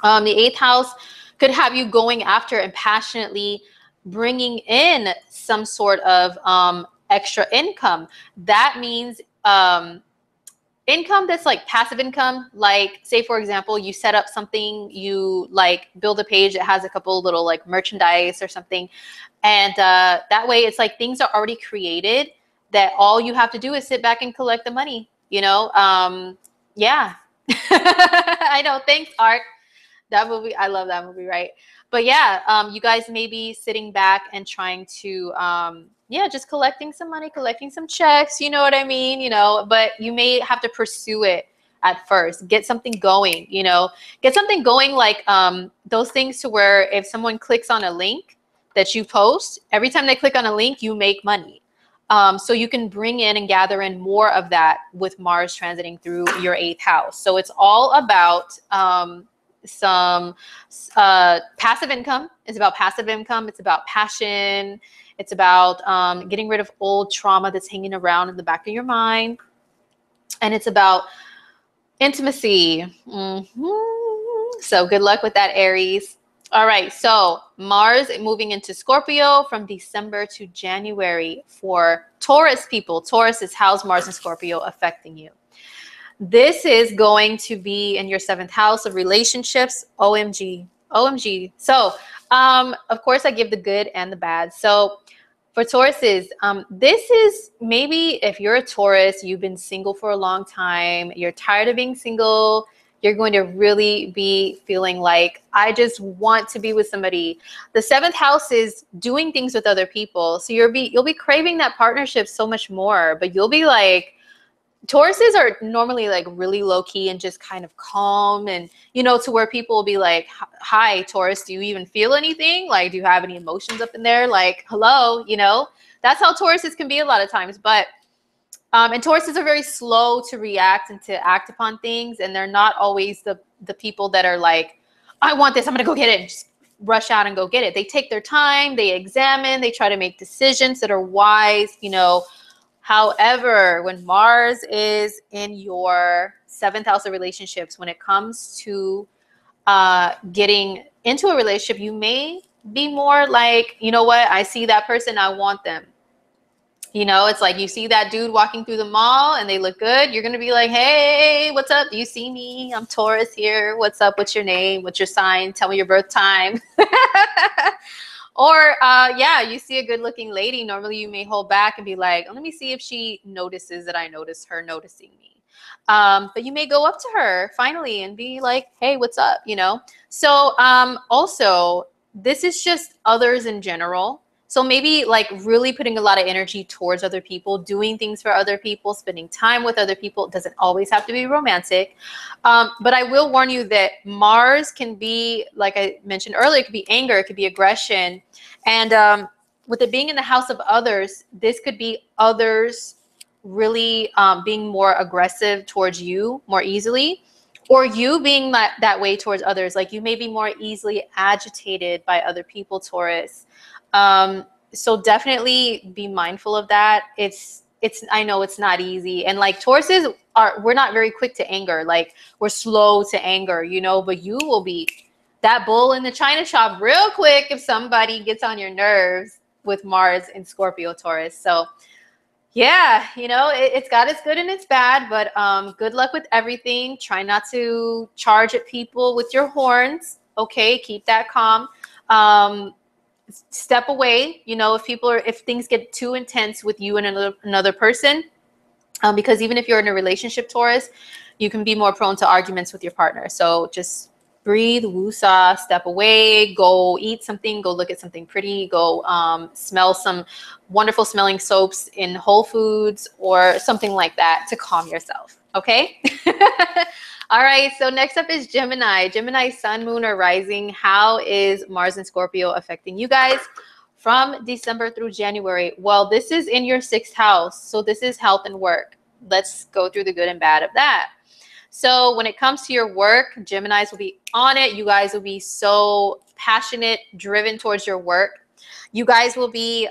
The 8th house could have you going after and passionately bringing in some sort of extra income. That means income that's like passive income, like say for example you set up something, you like build a page that has a couple little like merchandise or something, and that way it's like things are already created that all you have to do is sit back and collect the money, you know. Yeah. I know, thanks Art. That movie, I love that movie, right? But yeah, you guys may be sitting back and trying to yeah, just collecting some money, collecting some checks, you know what I mean, you know, but you may have to pursue it at first, get something going, you know, get something going, like those things to where if someone clicks on a link that you post, every time they click on a link, you make money. So you can bring in and gather in more of that with Mars transiting through your 8th house. So it's all about some passive income. It's about passive income. It's about passion. It's about getting rid of old trauma that's hanging around in the back of your mind. And it's about intimacy. So good luck with that, Aries. All right, so Mars moving into Scorpio from December to January for Taurus people. Taurus is how's Mars and Scorpio affecting you? This is going to be in your 7th house of relationships. OMG. OMG. So, of course, I give the good and the bad. So, for Tauruses, this is maybe if you're a Taurus, you've been single for a long time, you're tired of being single, you're going to really be feeling like, I just want to be with somebody. The seventh house is doing things with other people. So you'll be craving that partnership so much more, but you'll be like, Tauruses are normally like really low key and just kind of calm, and to where people will be like, hi Taurus, do you even feel anything? Like, do you have any emotions up in there? Like, hello, that's how Tauruses can be a lot of times. But and Tauruses are very slow to react and to act upon things, and they're not always the people that are like, I want this, I'm gonna go get it, and just rush out and go get it. They take their time, they examine, they try to make decisions that are wise. However, when Mars is in your seventh house of relationships, when it comes to getting into a relationship, you may be more like, you know what, I see that person, I want them. It's like you see that dude walking through the mall and they look good. You're going to be like, hey, what's up? Do you see me? I'm Taurus here. What's up? What's your name? What's your sign? Tell me your birth time. Or, yeah, you see a good looking lady. Normally you may hold back and be like, let me see if she notices that I notice her noticing me. But you may go up to her finally and be like, hey, what's up? So also, this is just others in general. So maybe like really putting a lot of energy towards other people, doing things for other people, spending time with other people. It doesn't always have to be romantic. But I will warn you that Mars can be, like I mentioned earlier, it could be anger, it could be aggression. And with it being in the house of others, this could be others really being more aggressive towards you more easily, or you being that way towards others. Like you may be more easily agitated by other people, Taurus. So definitely be mindful of that. I know it's not easy. And like Tauruses we're not very quick to anger. Like we're slow to anger, but you will be that bull in the china shop real quick if somebody gets on your nerves with Mars in Scorpio, Taurus. So yeah, it's got its good and its bad, but good luck with everything. Try not to charge at people with your horns. Okay, keep that calm. Step away, if things get too intense with you and another person, because even if you're in a relationship, Taurus, you can be more prone to arguments with your partner. So just breathe, woosah, step away, go eat something, go look at something pretty, go smell some wonderful smelling soaps in Whole Foods or something like that to calm yourself. Okay. All right, so next up is Gemini. Gemini, sun, moon, or rising. How is Mars and Scorpio affecting you guys from December through January? Well, this is in your sixth house, so this is health and work. Let's go through the good and bad of that. So when it comes to your work, Geminis will be on it. You guys will be so passionate, driven towards your work. You guys will be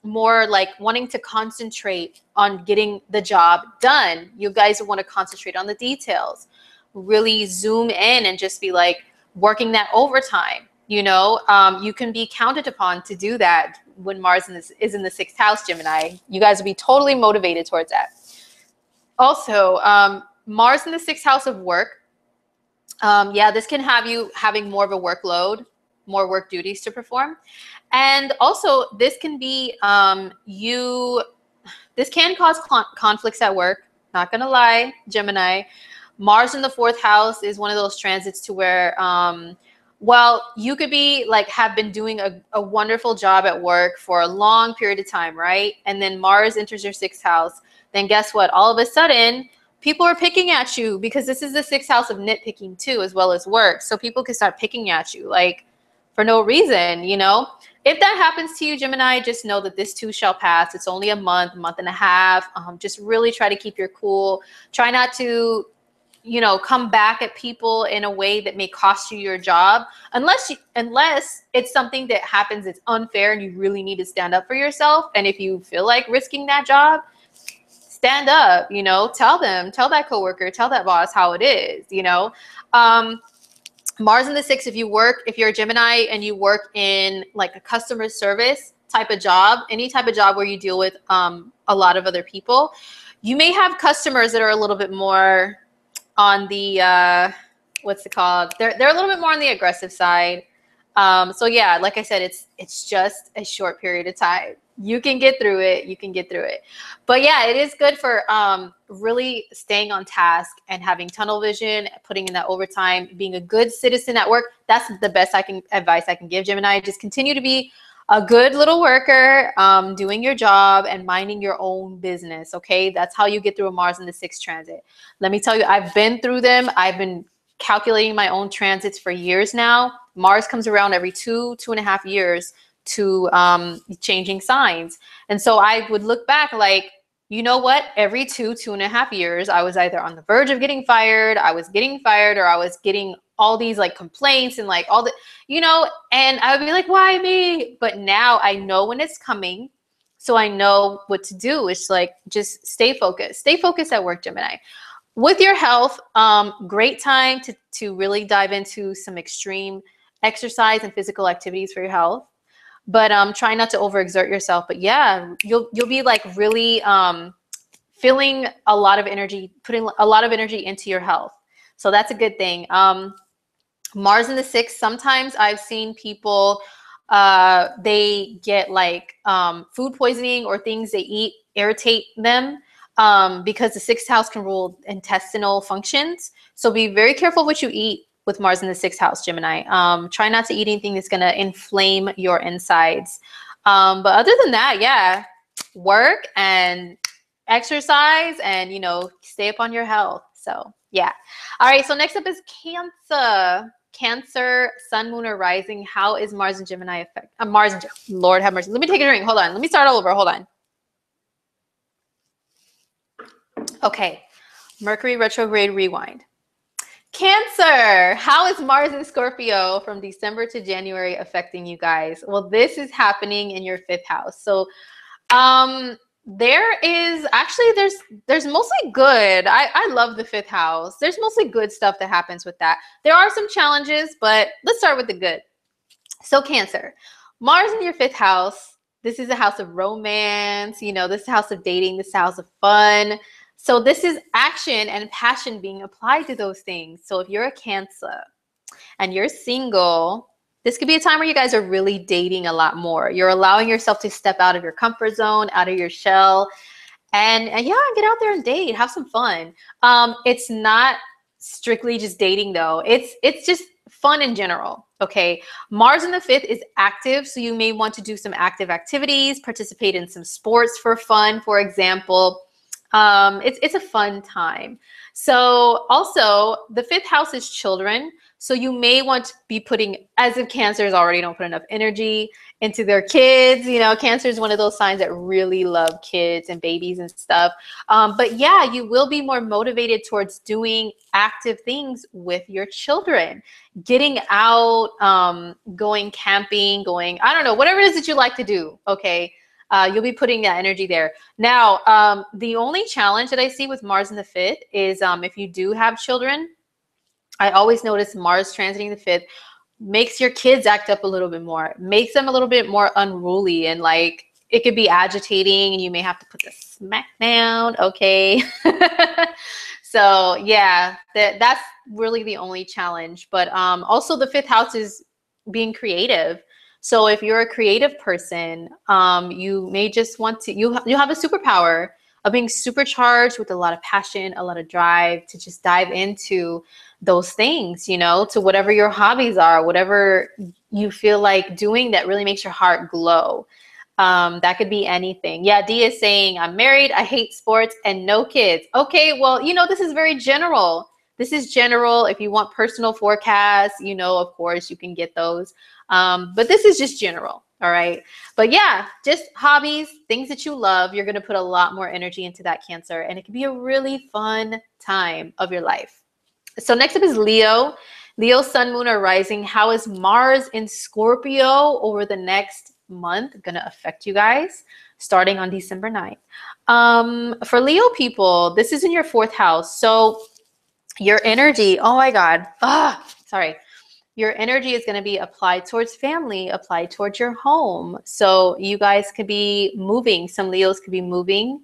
more like wanting to concentrate on getting the job done. You guys want to concentrate on the details, really zoom in and just be like working that overtime. You can be counted upon to do that when Mars is in the sixth house, Gemini. You guys will be totally motivated towards that. Also, Mars in the sixth house of work. Yeah, this can have you having more of a workload, more work duties to perform. And also this can be this can cause conflicts at work. Not gonna lie, Gemini. Mars in the fourth house is one of those transits to where, well, you could be like have been doing a wonderful job at work for a long period of time, right? And then Mars enters your sixth house. Then guess what? All of a sudden, people are picking at you because this is the sixth house of nitpicking too, as well as work. So people can start picking at you like for no reason, If that happens to you, Gemini, just know that this too shall pass. It's only a month and a half. Just really try to keep your cool. Try not to, come back at people in a way that may cost you your job, unless it's something that happens that's unfair and you really need to stand up for yourself. And if you feel like risking that job, stand up, tell that coworker, tell that boss how it is, Mars in the sixth, if you're a Gemini and you work in like a customer service type of job, any type of job where you deal with a lot of other people, you may have customers that are a little bit more on the what's it called? They're a little bit more on the aggressive side. So yeah, like I said, it's just a short period of time. You can get through it. You can get through it. But yeah, it is good for really staying on task and having tunnel vision, putting in that overtime, being a good citizen at work. That's the best advice I can give, Gemini. Just continue to be a good little worker, doing your job and minding your own business. Okay, that's how you get through a Mars in the 6th transit. Let me tell you, I've been through them. I've been calculating my own transits for years now. Mars comes around every 2.5 years to changing signs. And so I would look back like, you know what? Every 2.5 years, I was either on the verge of getting fired, I was getting fired, or I was getting all these like complaints and like all the, you know, and I would be like, why me? But now I know when it's coming. So I know what to do. It's like, just stay focused. Stay focused at work, Gemini. With your health, great time to really dive into some extreme exercise and physical activities for your health. But try not to overexert yourself. But yeah, you'll be like really feeling a lot of energy, putting a lot of energy into your health. So that's a good thing. Mars in the 6th, sometimes I've seen people, they get like food poisoning or things they eat irritate them, because the 6th house can rule intestinal functions. So be very careful what you eat with Mars in the 6th house, Gemini. Try not to eat anything that's going to inflame your insides. But other than that, yeah, work and exercise and, you know, stay up on your health. So yeah. All right. So next up is Cancer. Cancer, sun, moon, or rising. How is Mars and Gemini affect? Mars and Lord have mercy. Let me take a drink. Hold on. Let me start all over. Hold on. Okay. Mercury retrograde rewind. Cancer, how is Mars in Scorpio from December to January affecting you guys? Well, this is happening in your 5th house. So there is actually, there's mostly good. I love the 5th house. There's mostly good stuff that happens with that. There are some challenges, but let's start with the good. So Cancer, Mars in your 5th house. This is a house of romance. You know, this is a house of dating. This is a house of fun. So this is action and passion being applied to those things. So if you're a Cancer and you're single, this could be a time where you guys are really dating a lot more. You're allowing yourself to step out of your comfort zone, out of your shell, and yeah, get out there and date, have some fun. It's not strictly just dating though. It's just fun in general. Okay. Mars in the 5th is active. So you may want to do some active activities, participate in some sports for fun, for example. It's a fun time. So also the 5th house is children. So you may want to be putting, as if Cancers already don't put enough energy into their kids. You know, Cancer is one of those signs that really love kids and babies and stuff. But yeah, you will be more motivated towards doing active things with your children, getting out, going camping, going, I don't know, whatever it is that you like to do. Okay. You'll be putting that energy there. Now, the only challenge that I see with Mars in the 5th is if you do have children, I always notice Mars transiting the 5th makes your kids act up a little bit more, makes them a little bit more unruly, and like it could be agitating and you may have to put the smack down. Okay. So yeah, that's really the only challenge. But also the 5th house is being creative. So if you're a creative person, you may just want to, you have a superpower of being supercharged with a lot of passion, a lot of drive to just dive into those things, you know, to whatever your hobbies are, whatever you feel like doing that really makes your heart glow. That could be anything. Yeah, Dee is saying, I'm married, I hate sports, and no kids. Okay, well, you know, this is very general. This is general. If you want personal forecasts, you know, of course, you can get those. But this is just general. All right. But yeah, just hobbies, things that you love. You're going to put a lot more energy into that, Cancer. And it can be a really fun time of your life. So next up is Leo. Leo, sun, moon, or rising. How is Mars in Scorpio over the next month going to affect you guys starting on December 9th? For Leo people, this is in your 4th house. So your energy, oh my God. Sorry. Your energy is going to be applied towards family, applied towards your home. So you guys could be moving. Some Leos could be moving.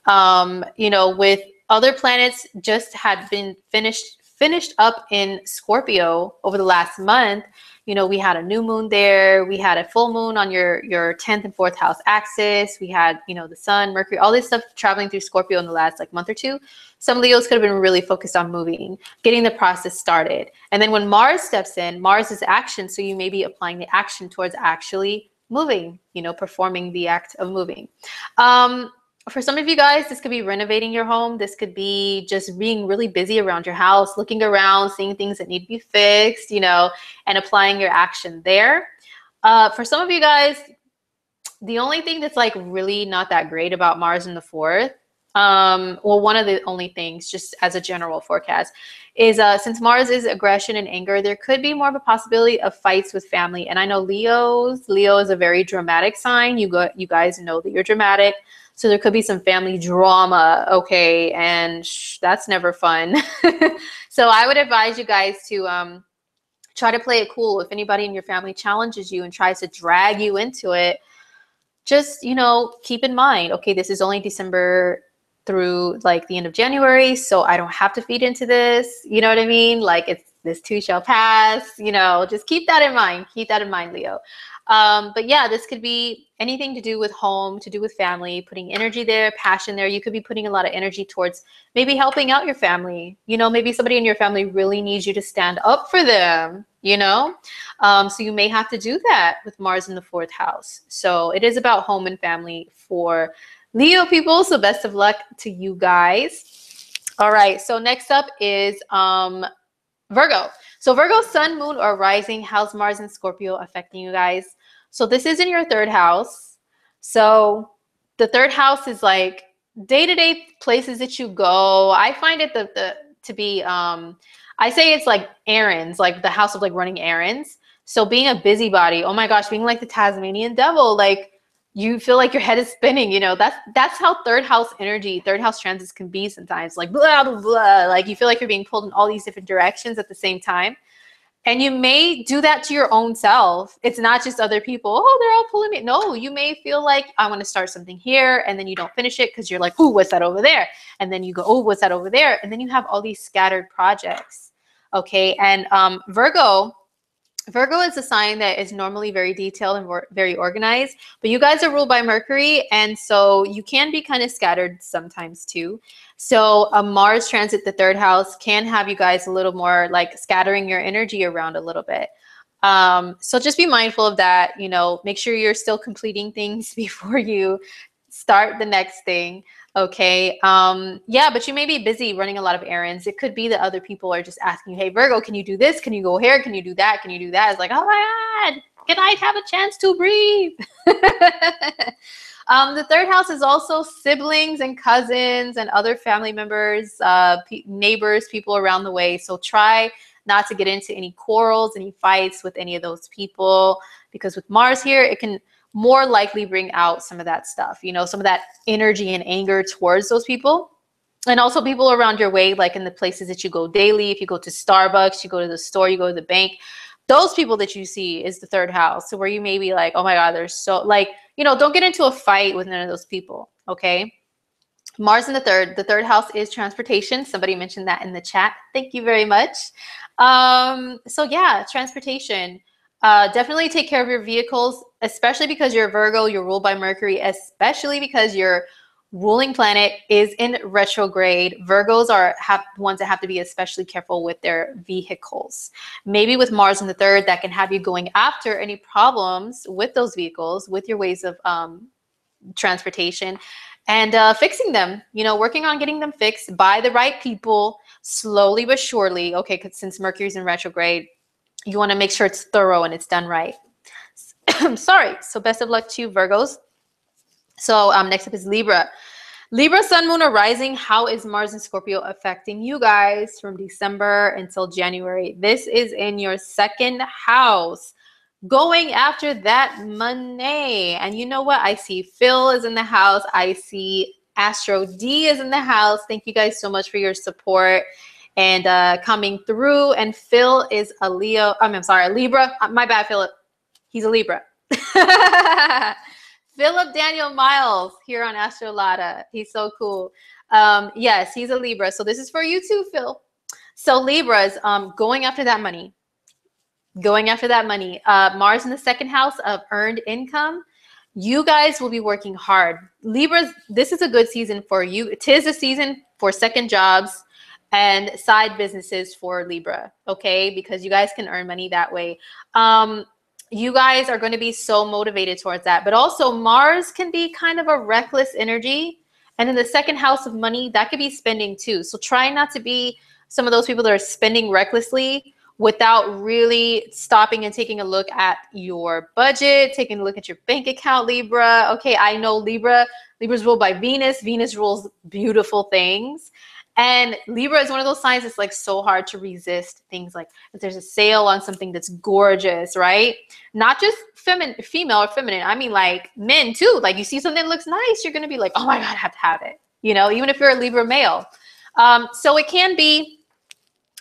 You know, with other planets just had been finished finished up in Scorpio over the last month. You know, we had a new moon there. We had a full moon on your 10th and 4th house axis. We had, you know, the sun, Mercury, all this stuff traveling through Scorpio in the last like month or two. Some Leos could have been really focused on moving, getting the process started. And then when Mars steps in, Mars is action. So you may be applying the action towards actually moving, you know, performing the act of moving. For some of you guys, this could be renovating your home. This could be just being really busy around your house, looking around, seeing things that need to be fixed, you know, and applying your action there. For some of you guys, the only thing that's like really not that great about Mars in the 4th, well, one of the only things, just as a general forecast, is since Mars is aggression and anger, there could be more of a possibility of fights with family. And I know Leo is a very dramatic sign. You guys know that you're dramatic. So there could be some family drama, okay, and that's never fun. So I would advise you guys to try to play it cool. If anybody in your family challenges you and tries to drag you into it, just, you know, keep in mind, okay, this is only December through like the end of January, so I don't have to feed into this. You know what I mean? Like this too shall pass, you know, just keep that in mind. Keep that in mind, Leo. But yeah, this could be anything to do with home, to do with family, putting energy there, passion there. You could be putting a lot of energy towards maybe helping out your family. You know, maybe somebody in your family really needs you to stand up for them, you know? So you may have to do that with Mars in the 4th house. So it is about home and family for Leo people. So best of luck to you guys. All right. So next up is Virgo. So Virgo, sun, moon, or rising, how's Mars and Scorpio affecting you guys? So this is in your 3rd house. So the 3rd house is like day-to-day places that you go. I find it to be, I say it's like errands, like the house of like running errands. So being a busybody, oh my gosh, being like the Tasmanian devil, like you feel like your head is spinning, you know, that's how 3rd house energy, 3rd house transits can be sometimes, like blah, blah, blah. Like you feel like you're being pulled in all these different directions at the same time. And you may do that to your own self. It's not just other people. Oh, they're all pulling me. No, you may feel like I want to start something here, and then you don't finish it because you're like, oh, what's that over there? And then you go, oh, what's that over there? And then you have all these scattered projects. Okay. And Virgo is a sign that is normally very detailed and very organized, but you guys are ruled by Mercury, and so you can be kind of scattered sometimes too. So a Mars transit the 3rd house can have you guys a little more like scattering your energy around a little bit. So just be mindful of that, you know, make sure you're still completing things before you start the next thing. Okay. Yeah, but you may be busy running a lot of errands. It could be that other people are just asking you, hey, Virgo, can you do this? Can you go here? Can you do that? Can you do that? It's like, oh my God, can I have a chance to breathe? The 3rd house is also siblings and cousins and other family members, neighbors, people around the way. So try not to get into any quarrels, any fights with any of those people, because with Mars here, it can more likely bring out some of that stuff, you know, some of that energy and anger towards those people. And also people around your way, like in the places that you go daily. If you go to Starbucks, you go to the store, you go to the bank, those people that you see is the 3rd house. So where you may be like, oh my God, they're so like, you know, don't get into a fight with none of those people. Okay. Mars in the 3rd house is transportation. Somebody mentioned that in the chat. Thank you very much. So yeah, transportation. Definitely take care of your vehicles, especially because you're Virgo, you're ruled by Mercury, especially because your ruling planet is in retrograde. Virgos are ones that have to be especially careful with their vehicles. Maybe with Mars in the 3rd, that can have you going after any problems with those vehicles, with your ways of transportation, and fixing them, you know, working on getting them fixed by the right people, slowly but surely. Okay, because since Mercury's in retrograde, you want to make sure it's thorough and it's done right. Sorry. So best of luck to you, Virgos. So next up is Libra. Libra, sun, moon, or rising. How is Mars and Scorpio affecting you guys from December until January? This is in your 2nd house, going after that money. And you know what? I see Phil is in the house. I see Astro D is in the house. Thank you guys so much for your support and coming through. And Phil is a Leo. I'm sorry, a Libra. My bad, Philip. He's a Libra. Philip Daniel Miles here on Lada. He's so cool. Yes, he's a Libra. So this is for you too, Phil. So Libras, going after that money, Mars in the second house of earned income. You guys will be working hard. Libras, this is a good season for you. Tis a season for second jobs and side businesses for Libra, okay? Because you guys can earn money that way. You guys are going to be so motivated towards that. But also Mars can be kind of a reckless energy. And in the second house of money, that could be spending too. So try not to be some of those people that are spending recklessly without really stopping and taking a look at your budget, taking a look at your bank account, Libra. Okay, I know Libra's ruled by Venus. Venus rules beautiful things. And Libra is one of those signs that's like so hard to resist things like if there's a sale on something that's gorgeous, right? Not just female or feminine. I mean like men too. Like you see something that looks nice, you're going to be like, oh my God, I have to have it. You know, even if you're a Libra male. So it can be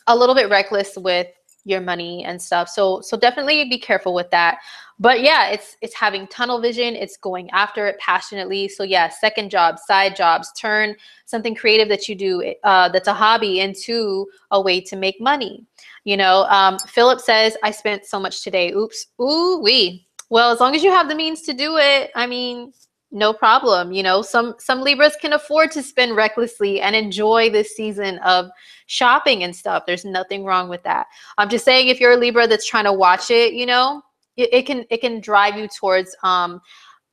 a little bit reckless with your money and stuff. So definitely be careful with that. But yeah, it's having tunnel vision. It's going after it passionately. So yeah, second jobs, side jobs, turn something creative that you do that's a hobby into a way to make money. You know, Philip says, I spent so much today. Oops. Ooh wee. Well, as long as you have the means to do it, I mean, no problem. You know, some Libras can afford to spend recklessly and enjoy this season of shopping and stuff. There's nothing wrong with that. I'm just saying if you're a Libra that's trying to watch it, you know, it can drive you towards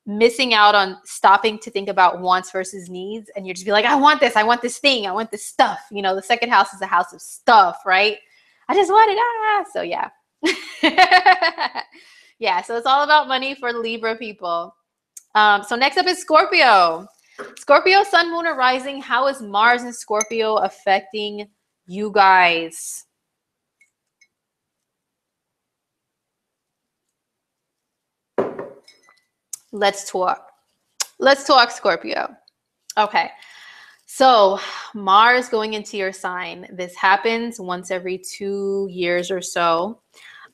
missing out on stopping to think about wants versus needs. And you're just be like, I want this thing, I want this stuff. You know, the second house is a house of stuff, right? I just want it. So yeah. Yeah, so it's all about money for Libra people. So next up is Scorpio. Scorpio, sun, moon, or rising. How is Mars and Scorpio affecting you guys? Let's talk. Let's talk Scorpio. Okay. So Mars going into your sign. This happens once every 2 years or so.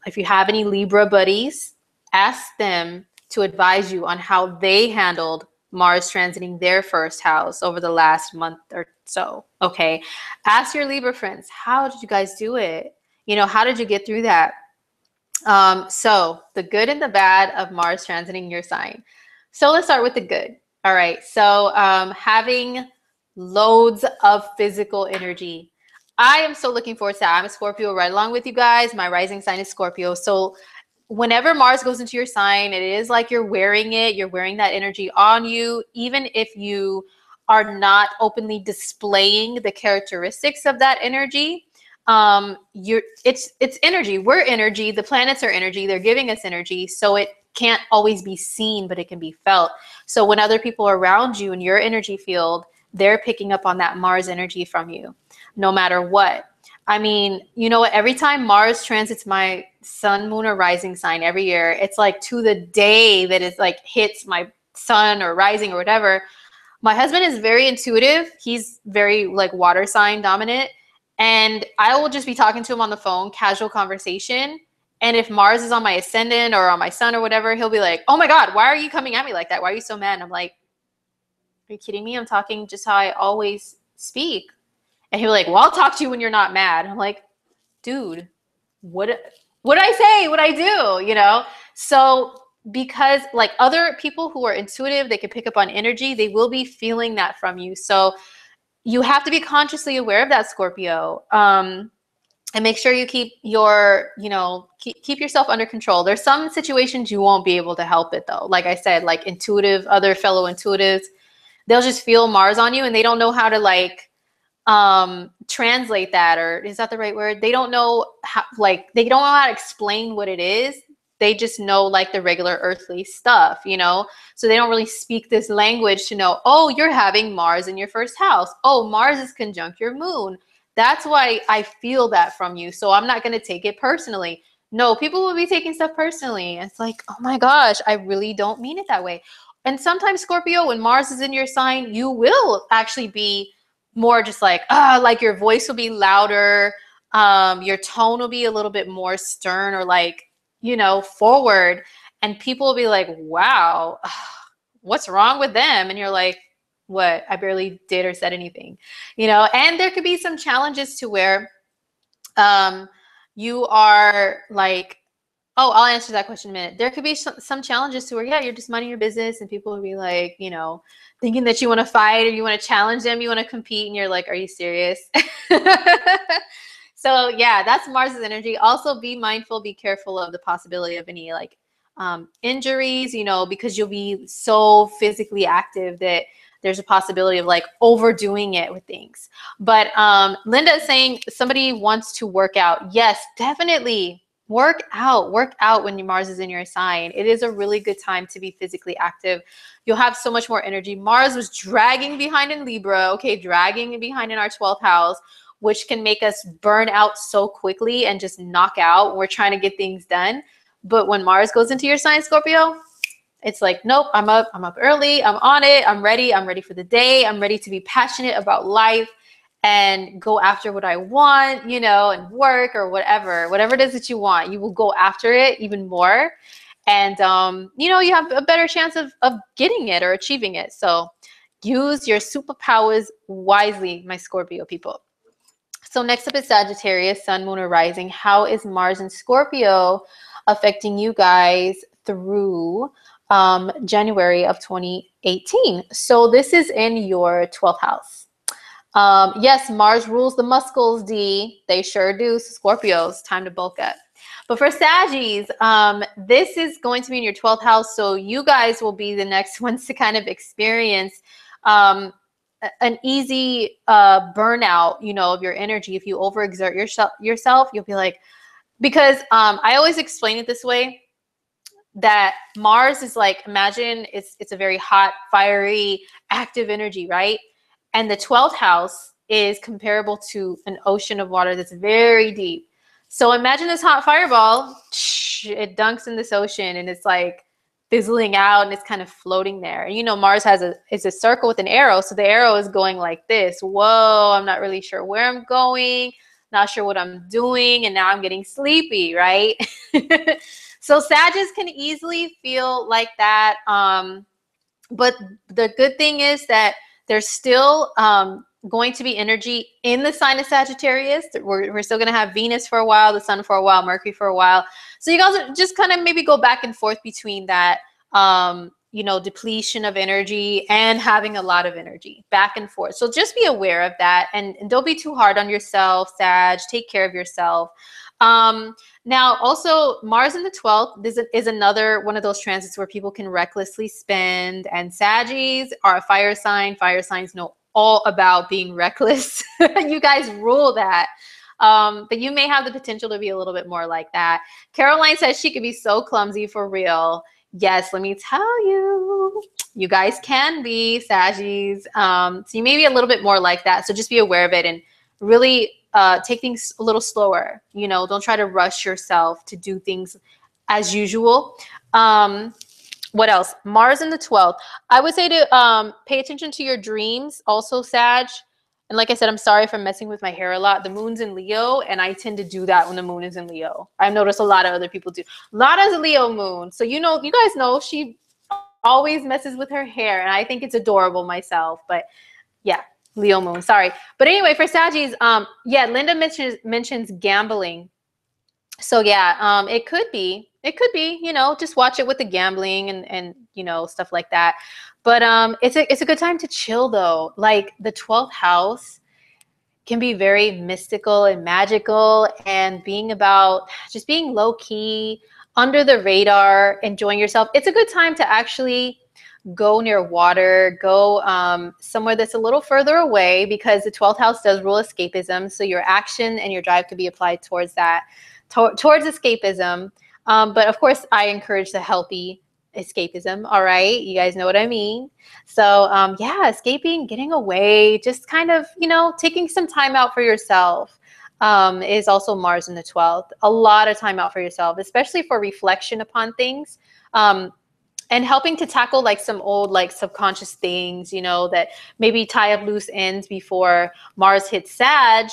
If you have any Libra buddies, ask them to advise you on how they handled Mars transiting their first house over the last month or so. Okay. Ask your Libra friends, how did you guys do it? You know, how did you get through that? So the good and the bad of Mars transiting your sign. So let's start with the good. All right. So having loads of physical energy. I am so looking forward to that. I'm a Scorpio right along with you guys. My rising sign is Scorpio. So whenever Mars goes into your sign, it is like you're wearing it. You're wearing that energy on you, even if you are not openly displaying the characteristics of that energy. It's energy. We're energy. The planets are energy. They're giving us energy. So it can't always be seen, but it can be felt. So when other people are around you in your energy field, they're picking up on that Mars energy from you, no matter what. I mean, you know what? Every time Mars transits my sun, moon, or rising sign every year, it's like to the day that it like hits my sun or rising or whatever. My husband is very intuitive. He's very like water sign dominant. And I will just be talking to him on the phone, casual conversation. And if Mars is on my ascendant or on my sun or whatever, he'll be like, oh my God, why are you coming at me like that? Why are you so mad? And I'm like, are you kidding me? I'm talking just how I always speak. And he'll be like, well, I'll talk to you when you're not mad. I'm like, dude, what I say, what I do, you know? So because like other people who are intuitive, they can pick up on energy, they will be feeling that from you. So you have to be consciously aware of that, Scorpio. And make sure you keep your, you know, keep yourself under control. There's some situations you won't be able to help it though. Like I said, like other fellow intuitives, they'll just feel Mars on you and they don't know how to like translate that, or is that the right word? They don't know how, like, they don't know how to explain what it is. They just know like the regular earthly stuff, you know? So they don't really speak this language to know, oh, you're having Mars in your first house. Oh, Mars is conjunct your moon. That's why I feel that from you. So I'm not going to take it personally. No, people will be taking stuff personally. It's like, oh my gosh, I really don't mean it that way. And Scorpio, when Mars is in your sign, you will actually be more just like your voice will be louder. Your tone will be a little bit more stern or like, you know, forward. And people will be like, wow, what's wrong with them? And you're like, what? I barely did or said anything, you know? And there could be some challenges to where You are like, oh, I'll answer that question in a minute. There could be some challenges to where, yeah, you're just minding your business and people will be like, you know, thinking that you want to fight or you want to challenge them, you want to compete, and you're like, are you serious? So yeah, that's Mars's energy. Also be mindful, be careful of the possibility of any like injuries, you know, because you'll be so physically active that there's a possibility of like overdoing it with things. But Linda is saying somebody wants to work out. Yes, definitely. Work out when your Mars is in your sign. It is a really good time to be physically active. You'll have so much more energy. Mars was dragging behind in Libra, okay, dragging behind in our 12th house, which can make us burn out so quickly and just knock out when we're trying to get things done. But when Mars goes into your sign, Scorpio, it's like, nope, I'm up early, I'm on it, I'm ready for the day, I'm ready to be passionate about life and go after what I want, you know, and work or whatever it is that you want, you will go after it even more. And, you know, you have a better chance of getting it or achieving it. So use your superpowers wisely, my Scorpio people. So next up is Sagittarius, Sun, Moon, or Rising. How is Mars in Scorpio affecting you guys through January of 2018? So this is in your 12th house. Yes, Mars rules the muscles, D. They sure do. Scorpios, time to bulk up. But for Saggies, this is going to be in your 12th house. So you guys will be the next ones to kind of experience an easy burnout, you know, of your energy. If you overexert yourself, you'll be like, because I always explain it this way, that Mars is like, imagine it's a very hot, fiery, active energy, right? And the 12th house is comparable to an ocean of water that's very deep. So imagine this hot fireball, it dunks in this ocean and it's like fizzling out and it's kind of floating there. And you know, Mars is a circle with an arrow. So the arrow is going like this. Whoa, I'm not really sure where I'm going, not sure what I'm doing. And now I'm getting sleepy, right? So Sagittarius can easily feel like that. But the good thing is that there's still going to be energy in the sign of Sagittarius. We're still going to have Venus for a while, the Sun for a while, Mercury for a while. So you guys just kind of maybe go back and forth between that, you know, depletion of energy and having a lot of energy, back and forth. So just be aware of that and don't be too hard on yourself, Sag. Take care of yourself. Now, also, Mars in the 12th is another one of those transits where people can recklessly spend, and Saggies are a fire sign. Fire signs know all about being reckless. You guys rule that. But you may have the potential to be a little bit more like that. Caroline says she could be so clumsy for real. Yes, let me tell you, you guys can be Saggies. So you may be a little bit more like that. So just be aware of it and really take things a little slower. You know, don't try to rush yourself to do things as usual. What else? Mars in the 12th. I would say to pay attention to your dreams. Also, Sag. And like I said, I'm sorry if I'm messing with my hair a lot. The moon's in Leo, and I tend to do that when the moon is in Leo. I've noticed a lot of other people do. Lada's a Leo moon. So, you know, you guys know she always messes with her hair, and I think it's adorable myself. But yeah, Leo moon, sorry. But anyway, for Saggies, yeah, Linda mentions gambling. So yeah, it could be, you know, just watch it with the gambling and you know, stuff like that. But it's a good time to chill though. Like the 12th house can be very mystical and magical, and being about just being low key, under the radar, enjoying yourself. It's a good time to actually go near water, go somewhere that's a little further away, because the 12th house does rule escapism. So your action and your drive could be applied towards that, towards escapism. But of course, I encourage the healthy escapism. All right. You guys know what I mean? So yeah, escaping, getting away, just kind of, you know, taking some time out for yourself is also Mars in the 12th. A lot of time out for yourself, especially for reflection upon things. And helping to tackle like some old like subconscious things, you know, that maybe tie up loose ends before Mars hits Sag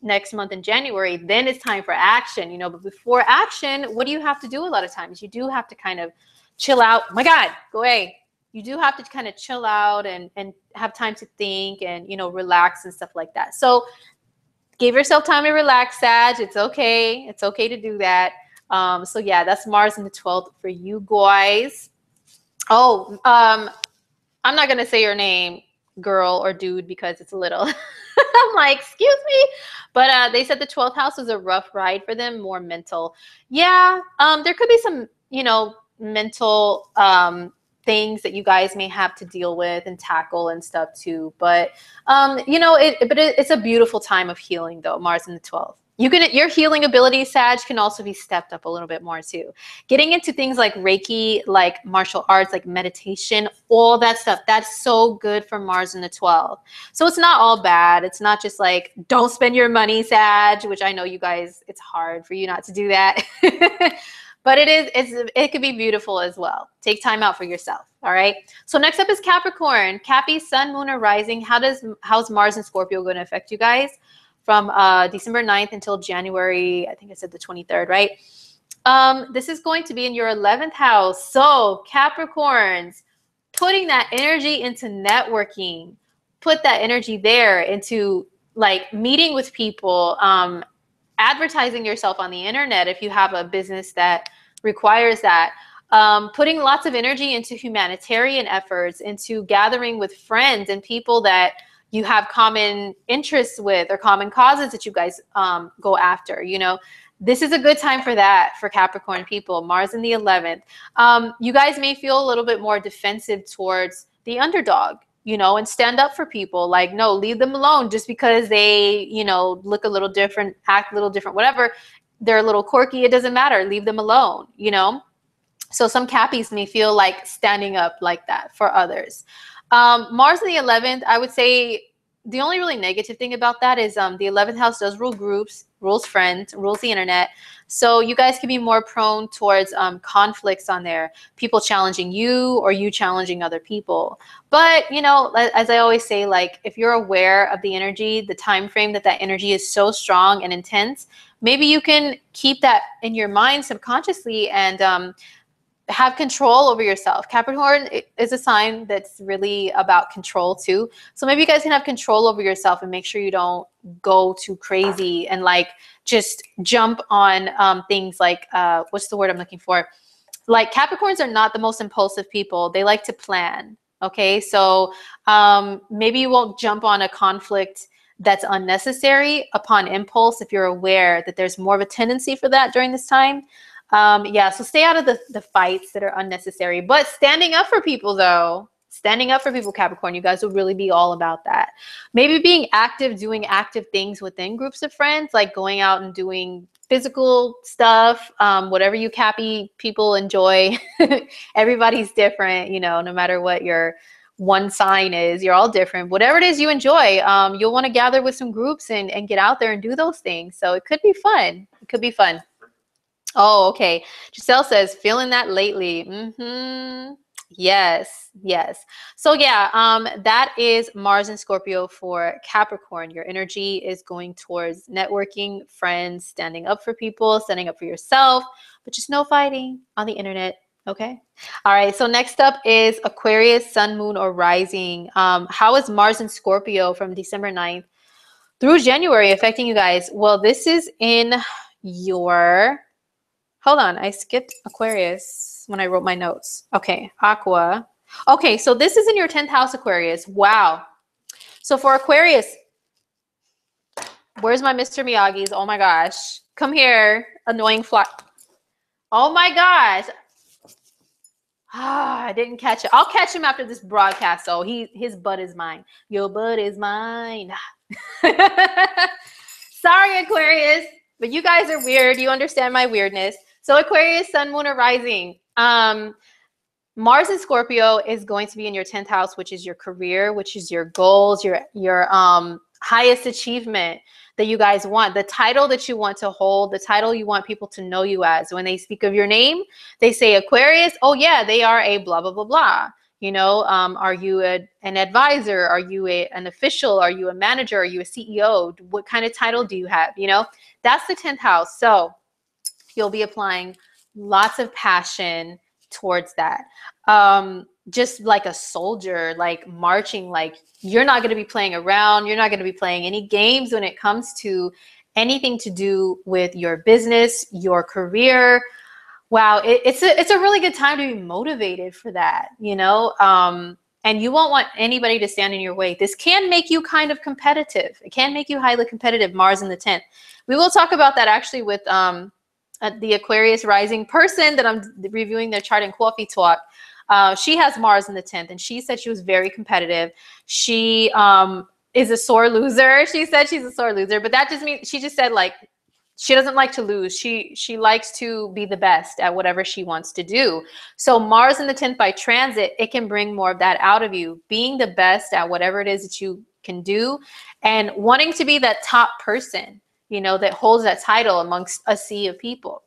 next month in January. Then it's time for action, you know. But before action, what do you have to do a lot of times? You do have to kind of chill out. Oh my God, go away. You do have to kind of chill out and have time to think and, you know, relax and stuff like that. So Give yourself time to relax, Sag. It's okay. It's okay to do that. So yeah, that's Mars in the 12th for you guys. Oh, I'm not gonna say your name, girl or dude, because it's a little. I'm like, excuse me, but they said the 12th house was a rough ride for them, more mental. Yeah, there could be some, mental things that you guys may have to deal with and tackle and stuff too. But it's a beautiful time of healing though. Mars in the 12th. Your healing ability, Sag, can also be stepped up a little bit more too. Getting into things like Reiki, like martial arts, like meditation, all that stuff, that's so good for Mars in the 12th. So it's not all bad. It's not just like, don't spend your money, Sag, which I know you guys, it's hard for you not to do that. But it could be beautiful as well. Take time out for yourself. All right. So next up is Capricorn. Cappy, Sun, Moon, or Rising. How's Mars and Scorpio going to affect you guys? From December 9th until January, I think I said the 23rd, right? This is going to be in your 11th house. So Capricorns, putting that energy into networking, put that energy there into like meeting with people, advertising yourself on the internet if you have a business that requires that. Putting lots of energy into humanitarian efforts, into gathering with friends and people that you have common interests with or common causes that you guys go after. This is a good time for that for Capricorn people. Mars in the 11th. You guys may feel a little bit more defensive towards the underdog, and stand up for people. Like, no, leave them alone just because they, look a little different, act a little different, whatever. They're a little quirky. It doesn't matter. Leave them alone, So some Cappies may feel like standing up like that for others. Mars in the 11th, I would say the only really negative thing about that is the 11th house does rule groups, rules friends, rules the internet. So you guys can be more prone towards conflicts on there, people challenging you or you challenging other people. But, as I always say, like if you're aware of the energy, the time frame that energy is so strong and intense, maybe you can keep that in your mind subconsciously and have control over yourself. Capricorn is a sign that's really about control too. So maybe you guys can have control over yourself and make sure you don't go too crazy and like just jump on things like, what's the word I'm looking for? Like Capricorns are not the most impulsive people. They like to plan. Okay. So maybe you won't jump on a conflict that's unnecessary upon impulse if you're aware that there's more of a tendency for that during this time. So stay out of the fights that are unnecessary, but standing up for people though, standing up for people, Capricorn, you guys will really be all about that. Maybe being active, doing active things within groups of friends, like going out and doing physical stuff, whatever you Cappy people enjoy. Everybody's different, no matter what your one sign is, you're all different. Whatever it is you enjoy, you'll want to gather with some groups and get out there and do those things. So it could be fun. It could be fun. Oh, okay. Giselle says, feeling that lately. Yes. So yeah, that is Mars and Scorpio for Capricorn. Your energy is going towards networking, friends, standing up for people, standing up for yourself, but just no fighting on the internet. Okay. All right. So next up is Aquarius, Sun, Moon, or Rising. How is Mars and Scorpio from December 9th through January affecting you guys? Well, this is in your... Hold on, I skipped Aquarius when I wrote my notes. Okay, Aqua. Okay, so this is in your 10th house, Aquarius. Wow. So for Aquarius, where's my Mr. Miyagi's? Oh my gosh. Come here, annoying fly. Oh my gosh. I didn't catch it. I'll catch him after this broadcast, so his butt is mine. Your butt is mine. Sorry, Aquarius, but you guys are weird. You understand my weirdness. So Aquarius, Sun, Moon, or Rising. Mars and Scorpio is going to be in your 10th house, which is your career, which is your goals, your highest achievement that you guys want, the title that you want to hold, the title you want people to know you as. When they speak of your name, they say Aquarius. Oh yeah, they are a blah, blah, blah, blah. Are you an advisor? Are you an official? Are you a manager? Are you a CEO? What kind of title do you have? That's the 10th house. So you'll be applying lots of passion towards that. just like a soldier, like marching, like you're not going to be playing around. You're not going to be playing any games when it comes to anything to do with your business, your career. Wow, it's a really good time to be motivated for that, you know? And you won't want anybody to stand in your way. This can make you kind of competitive. It can make you highly competitive, Mars in the 10th. We will talk about that actually with the Aquarius rising person that I'm reviewing their chart in Coffee Talk. She has Mars in the 10th, and she said she was very competitive. She is a sore loser. She said she's a sore loser, but that just means she just said like she doesn't like to lose. She likes to be the best at whatever she wants to do. So Mars in the 10th by transit, it can bring more of that out of you, being the best at whatever it is that you can do and wanting to be that top person, you know, that holds that title amongst a sea of people.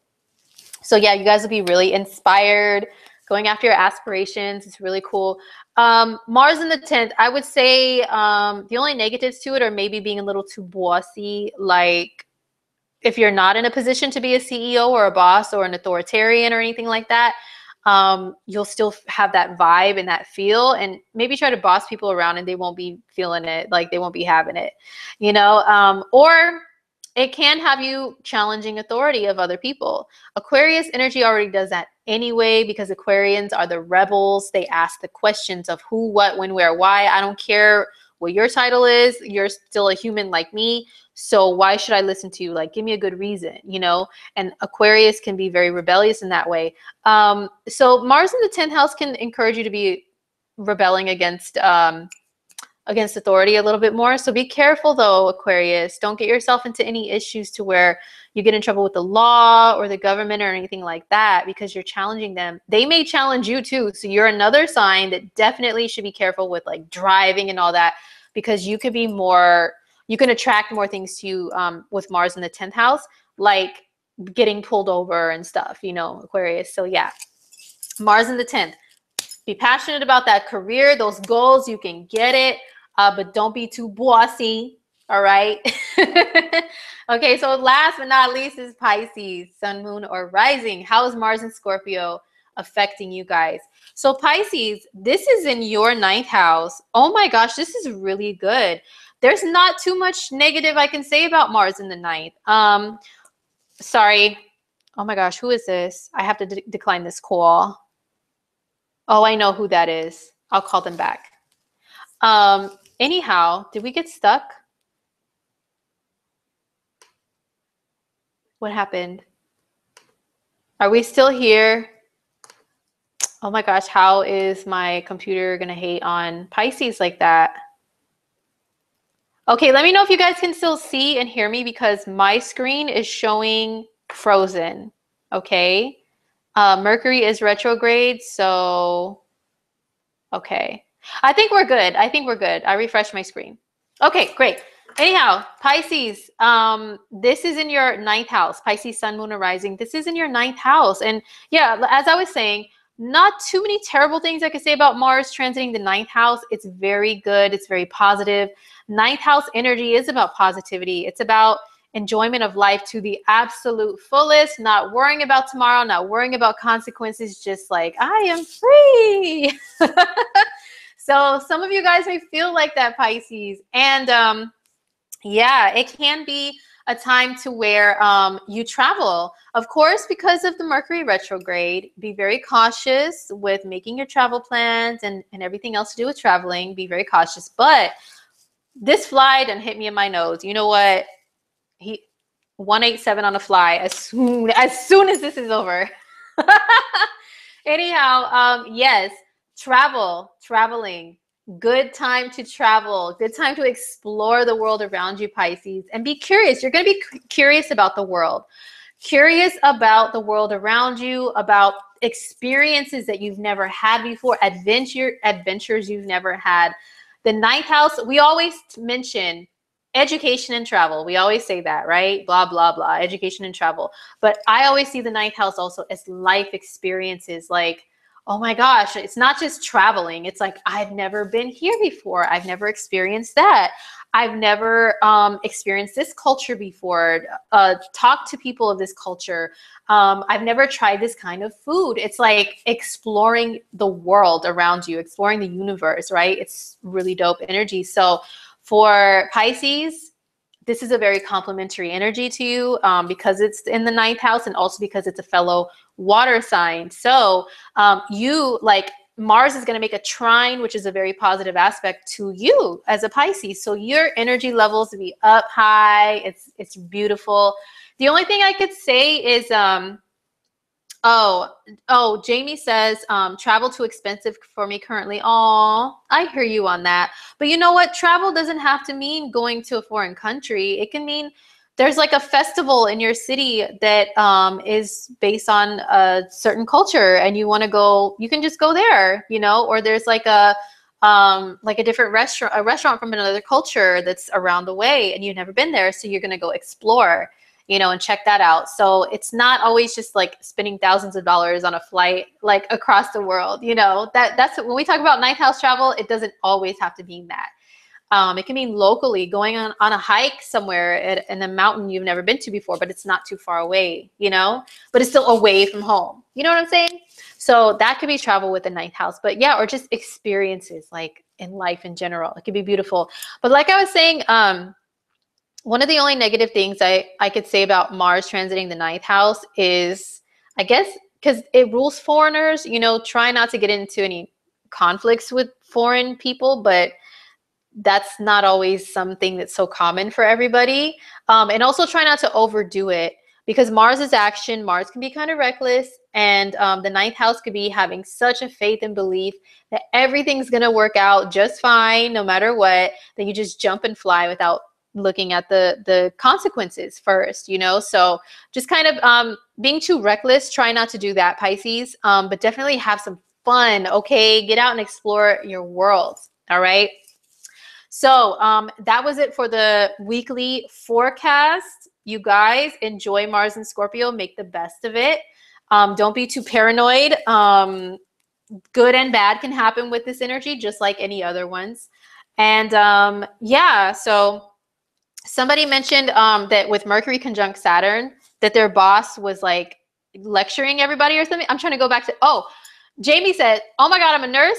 So yeah, you guys will be really inspired, going after your aspirations. It's really cool. Mars in the 10th, I would say the only negatives to it are maybe being a little too bossy. Like if you're not in a position to be a CEO or a boss or an authoritarian or anything like that, you'll still have that vibe and that feel, and maybe try to boss people around and they won't be feeling it, like they won't be having it, you know, or it can have you challenging authority of other people. Aquarius energy already does that anyway, because Aquarians are the rebels. They ask the questions of who, what, when, where, why. I don't care what your title is. You're still a human like me. So why should I listen to you? Like, give me a good reason, you know? And Aquarius can be very rebellious in that way. So Mars in the 10th house can encourage you to be rebelling against authority a little bit more. So be careful though, Aquarius. Don't get yourself into any issues to where you get in trouble with the law or the government or anything like that, because you're challenging them. They may challenge you too. So you're another sign that definitely should be careful with like driving and all that, because you could be more, you can attract more things to you with Mars in the 10th house, like getting pulled over and stuff, you know, Aquarius. So yeah, Mars in the 10th. Be passionate about that career, those goals. You can get it, but don't be too bossy. All right. Okay. So last but not least is Pisces, sun, moon, or rising. How is Mars in Scorpio affecting you guys? So Pisces, this is in your 9th house. Oh my gosh, this is really good. There's not too much negative I can say about Mars in the 9th. Sorry. Oh my gosh, who is this? I have to decline this call. Oh, I know who that is. I'll call them back. Anyhow, did we get stuck? What happened? Are we still here? Oh my gosh, how is my computer gonna hate on Pisces like that? Okay, let me know if you guys can still see and hear me, because my screen is showing frozen. Okay. Mercury is retrograde, so okay. I think we're good. I think we're good. I refreshed my screen. Okay, great. Anyhow, Pisces, this is in your 9th house. Pisces, sun, moon, or rising. This is in your 9th house. And yeah, as I was saying, not too many terrible things I could say about Mars transiting the 9th house. It's very good. It's very positive. 9th house energy is about positivity. It's about enjoyment of life to the absolute fullest, not worrying about tomorrow, not worrying about consequences, just like, I am free. So some of you guys may feel like that, Pisces. And yeah, it can be a time to where you travel. Of course, because of the Mercury retrograde, be very cautious with making your travel plans and everything else to do with traveling. Be very cautious. But this fly done hit me in my nose. You know what? 187 on a fly as soon as this is over. Anyhow, yes, traveling. Good time to travel. Good time to explore the world around you, Pisces, and be curious. You're going to be curious about the world. Curious about the world around you, about experiences that you've never had before, adventures you've never had. The 9th house, we always mention education and travel. We always say that, right? Blah, blah, blah, education and travel. But I always see the 9th house also as life experiences, like oh my gosh, it's not just traveling. It's like, I've never been here before. I've never experienced that. I've never experienced this culture before. Talk to people of this culture. I've never tried this kind of food. It's like exploring the world around you, exploring the universe, right? It's really dope energy. So for Pisces, this is a very complimentary energy to you because it's in the ninth house and also because it's a fellow water sign. So you like Mars is going to make a trine, which is a very positive aspect to you as a Pisces. So your energy levels will be up high. It's beautiful. The only thing I could say is Jamie says, travel too expensive for me currently. Oh, I hear you on that. But you know what? Travel doesn't have to mean going to a foreign country. It can mean there's like a festival in your city that is based on a certain culture and you want to go, you can just go there, you know, or there's like a different restaurant, a restaurant from another culture that's around the way and you've never been there. So you're going to go explore, you know, and check that out. So it's not always just like spending thousands of dollars on a flight, like across the world, you know, that's when we talk about ninth house travel, it doesn't always have to mean that. It can mean locally going on a hike somewhere in a mountain you've never been to before, but it's not too far away, you know, but it's still away from home. You know what I'm saying? So that could be travel with the ninth house, but yeah, or just experiences like in life in general. It could be beautiful. But like I was saying, one of the only negative things I could say about Mars transiting the ninth house is, I guess, because it rules foreigners, you know, try not to get into any conflicts with foreign people, but that's not always something that's so common for everybody. And also try not to overdo it because Mars is action. Mars can be kind of reckless. And the ninth house could be having such a faith and belief that everything's going to work out just fine, no matter what, that you just jump and fly without looking at the consequences first, you know? So just kind of being too reckless, try not to do that, Pisces, but definitely have some fun, okay? Get out and explore your world, all right? So that was it for the weekly forecast. You guys enjoy Mars and Scorpio. Make the best of it. Don't be too paranoid. Good and bad can happen with this energy, just like any other ones. And yeah, so somebody mentioned that with Mercury conjunct Saturn, that their boss was like lecturing everybody or something. I'm trying to go back to, Jamie said, oh my God, I'm a nurse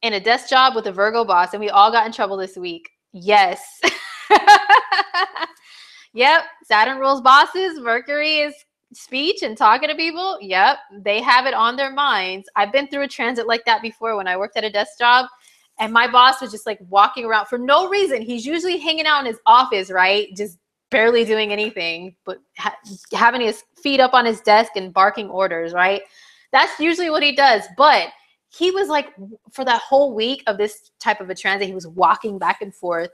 in a desk job with a Virgo boss, and we all got in trouble this week. Yes. Yep. Saturn rules bosses. Mercury is speech and talking to people. Yep. They have it on their minds. I've been through a transit like that before when I worked at a desk job, and my boss was just like walking around for no reason. He's usually hanging out in his office, right? Just barely doing anything, but having his feet up on his desk and barking orders, right? That's usually what he does. But he was like, for that whole week of this type of a transit, he was walking back and forth,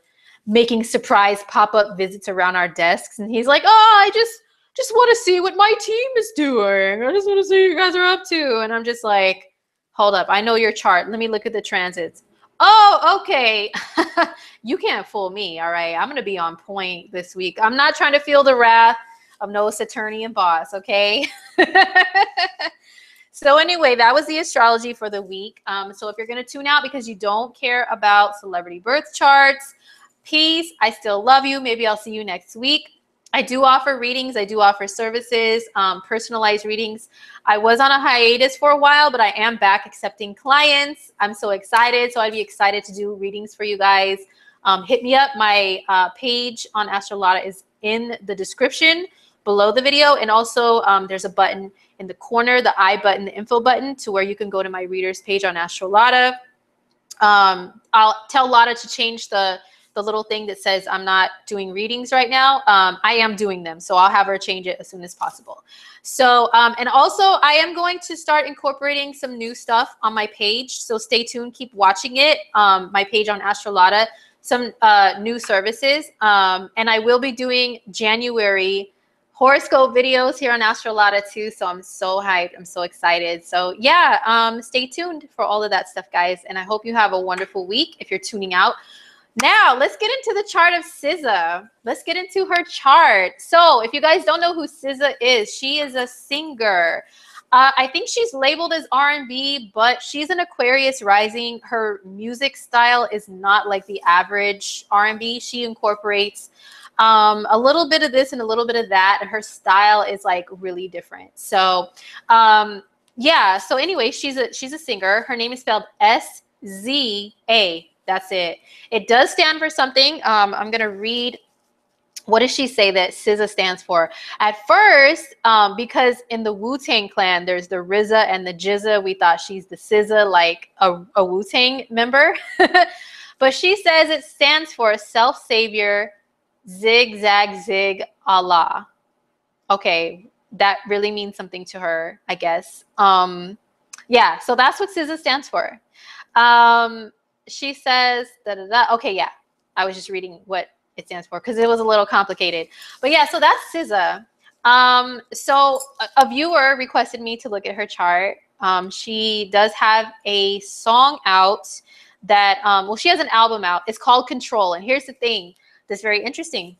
making surprise pop-up visits around our desks. And he's like, oh, I just want to see what my team is doing. I just want to see what you guys are up to. And I'm just like, hold up. I know your chart. Let me look at the transits. Oh, okay. You can't fool me. All right. I'm going to be on point this week. I'm not trying to feel the wrath of no Saturnian boss. Okay. So anyway, that was the astrology for the week. So if you're going to tune out because you don't care about celebrity birth charts, peace. I still love you. Maybe I'll see you next week. I do offer readings. I do offer services, personalized readings. I was on a hiatus for a while, but I am back accepting clients. I'm so excited. So I'd be excited to do readings for you guys. Hit me up. My page on Astrologer is in the description below the video. And also there's a button in the corner, the I button, the info button, to where you can go to my readers page on Astrologer. I'll tell Lada to change the little thing that says I'm not doing readings right now. I am doing them. So I'll have her change it as soon as possible. So, and also I am going to start incorporating some new stuff on my page. So stay tuned, keep watching it. My page on Astrologer, some new services. And I will be doing January horoscope videos here on Astrologer too. So I'm so hyped. I'm so excited. So yeah, stay tuned for all of that stuff, guys. And I hope you have a wonderful week if you're tuning out. Now, let's get into the chart of SZA. Let's get into her chart. So if you guys don't know who SZA is, she is a singer. I think she's labeled as R&B, but she's an Aquarius rising. Her music style is not like the average R&B. She incorporates a little bit of this and a little bit of that. Her style is like really different. So yeah. So anyway, she's a singer. Her name is spelled SZA. That's it. It does stand for something. I'm gonna read. What does she say that SZA stands for? At first, because in the Wu-Tang Clan, there's the RZA and the Jizza. We thought she's the SZA, like a Wu-Tang member. But she says it stands for Self-Savior, Zig, Zag, Zig, Allah. Okay, that really means something to her, I guess. Yeah, so that's what SZA stands for. She says, da, da, da. Okay, yeah, I was just reading what it stands for because it was a little complicated. But yeah, so that's SZA. So a viewer requested me to look at her chart. She does have a song out that, well, she has an album out. It's called Control. And here's the thing that's very interesting.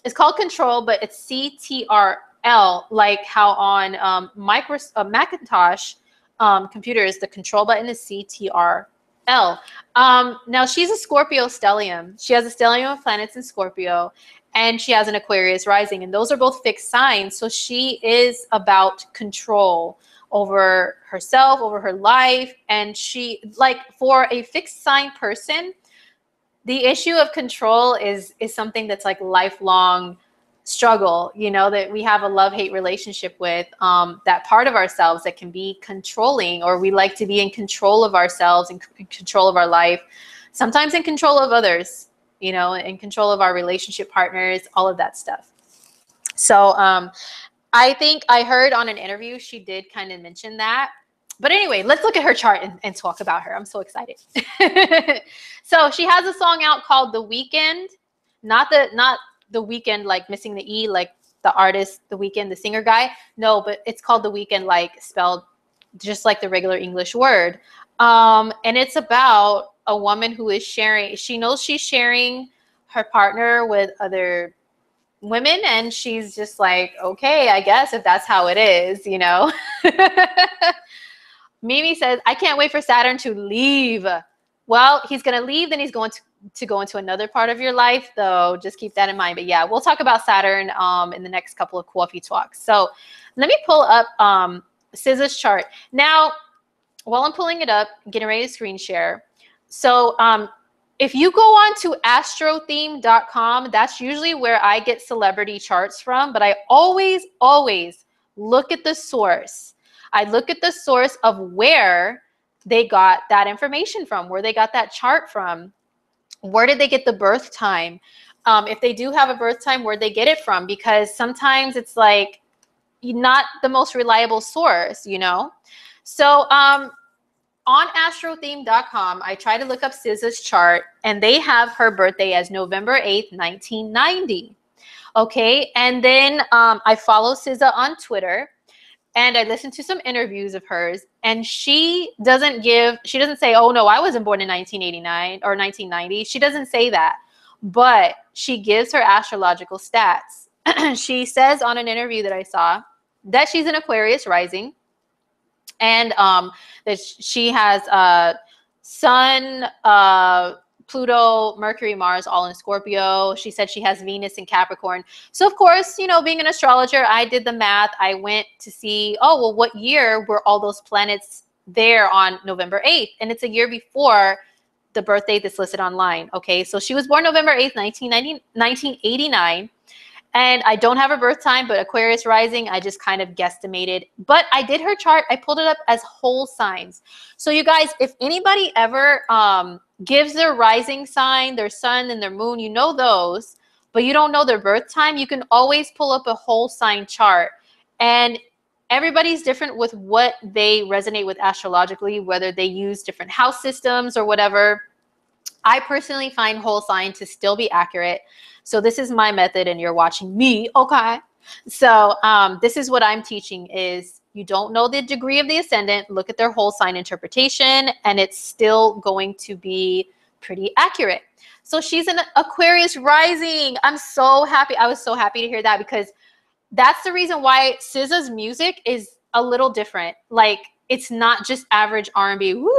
It's called Control, but it's CTRL, like how on Macintosh computers, the control button is CTRL. Now she's a Scorpio stellium. She has a stellium of planets in Scorpio, and she has an Aquarius rising, and those are both fixed signs. So she is about control over herself, over her life. And she, like, for a fixed sign person, the issue of control is something that's like lifelong struggle, you know, that we have a love-hate relationship with, that part of ourselves that can be controlling, or we like to be in control of ourselves and in control of our life, sometimes in control of others, you know, in control of our relationship partners, all of that stuff. So I think I heard on an interview she did kind of mention that. But anyway, let's look at her chart and talk about her. I'm so excited. So she has a song out called The Weeknd, not the Weeknd, like missing the E, like the artist, The Weeknd, the singer guy. No, but it's called The Weeknd, like spelled just like the regular English word. And it's about a woman who is sharing, she knows she's sharing her partner with other women, and she's just like, okay, I guess if that's how it is, you know. Mimi says, I can't wait for Saturn to leave. Well, he's going to leave, then he's going to go into another part of your life, though. Just keep that in mind. But yeah, we'll talk about Saturn in the next couple of coffee talks. So let me pull up SZA's chart. Now, while I'm pulling it up, getting ready to screen share. So if you go on to astrotheme.com, that's usually where I get celebrity charts from. But I always look at the source. I look at the source of where they got that information from, where they got that chart from. Where did they get the birth time? If they do have a birth time, where'd they get it from? Because sometimes it's like not the most reliable source, you know? So on astrotheme.com, I try to look up SZA's chart, and they have her birthday as November 8th, 1990. Okay, and then I follow SZA on Twitter, and I listened to some interviews of hers, and she doesn't say, oh no, I wasn't born in 1989 or 1990. She doesn't say that, but she gives her astrological stats. She says on an interview that I saw that she's an Aquarius rising, and that she has Sun, Pluto, Mercury, Mars, all in Scorpio. She said she has Venus in Capricorn. So of course, you know, being an astrologer, I did the math. I went to see, oh, well, what year were all those planets there on November 8th? And it's a year before the birth date that's listed online. Okay, so she was born November 8th, 1989. And I don't have her birth time, but Aquarius rising, I just kind of guesstimated. But I did her chart. I pulled it up as whole signs. So you guys, if anybody ever gives their rising sign, their sun, and their moon, you know those, but you don't know their birth time, you can always pull up a whole sign chart. And everybody's different with what they resonate with astrologically, whether they use different house systems or whatever. I personally find whole sign to still be accurate. So this is my method, and you're watching me, okay? So this is what I'm teaching is you don't know the degree of the ascendant, look at their whole sign interpretation, and it's still going to be pretty accurate. So she's an Aquarius rising. I'm so happy. I was so happy to hear that, because that's the reason why SZA's music is a little different. Like, it's not just average R&B, woo,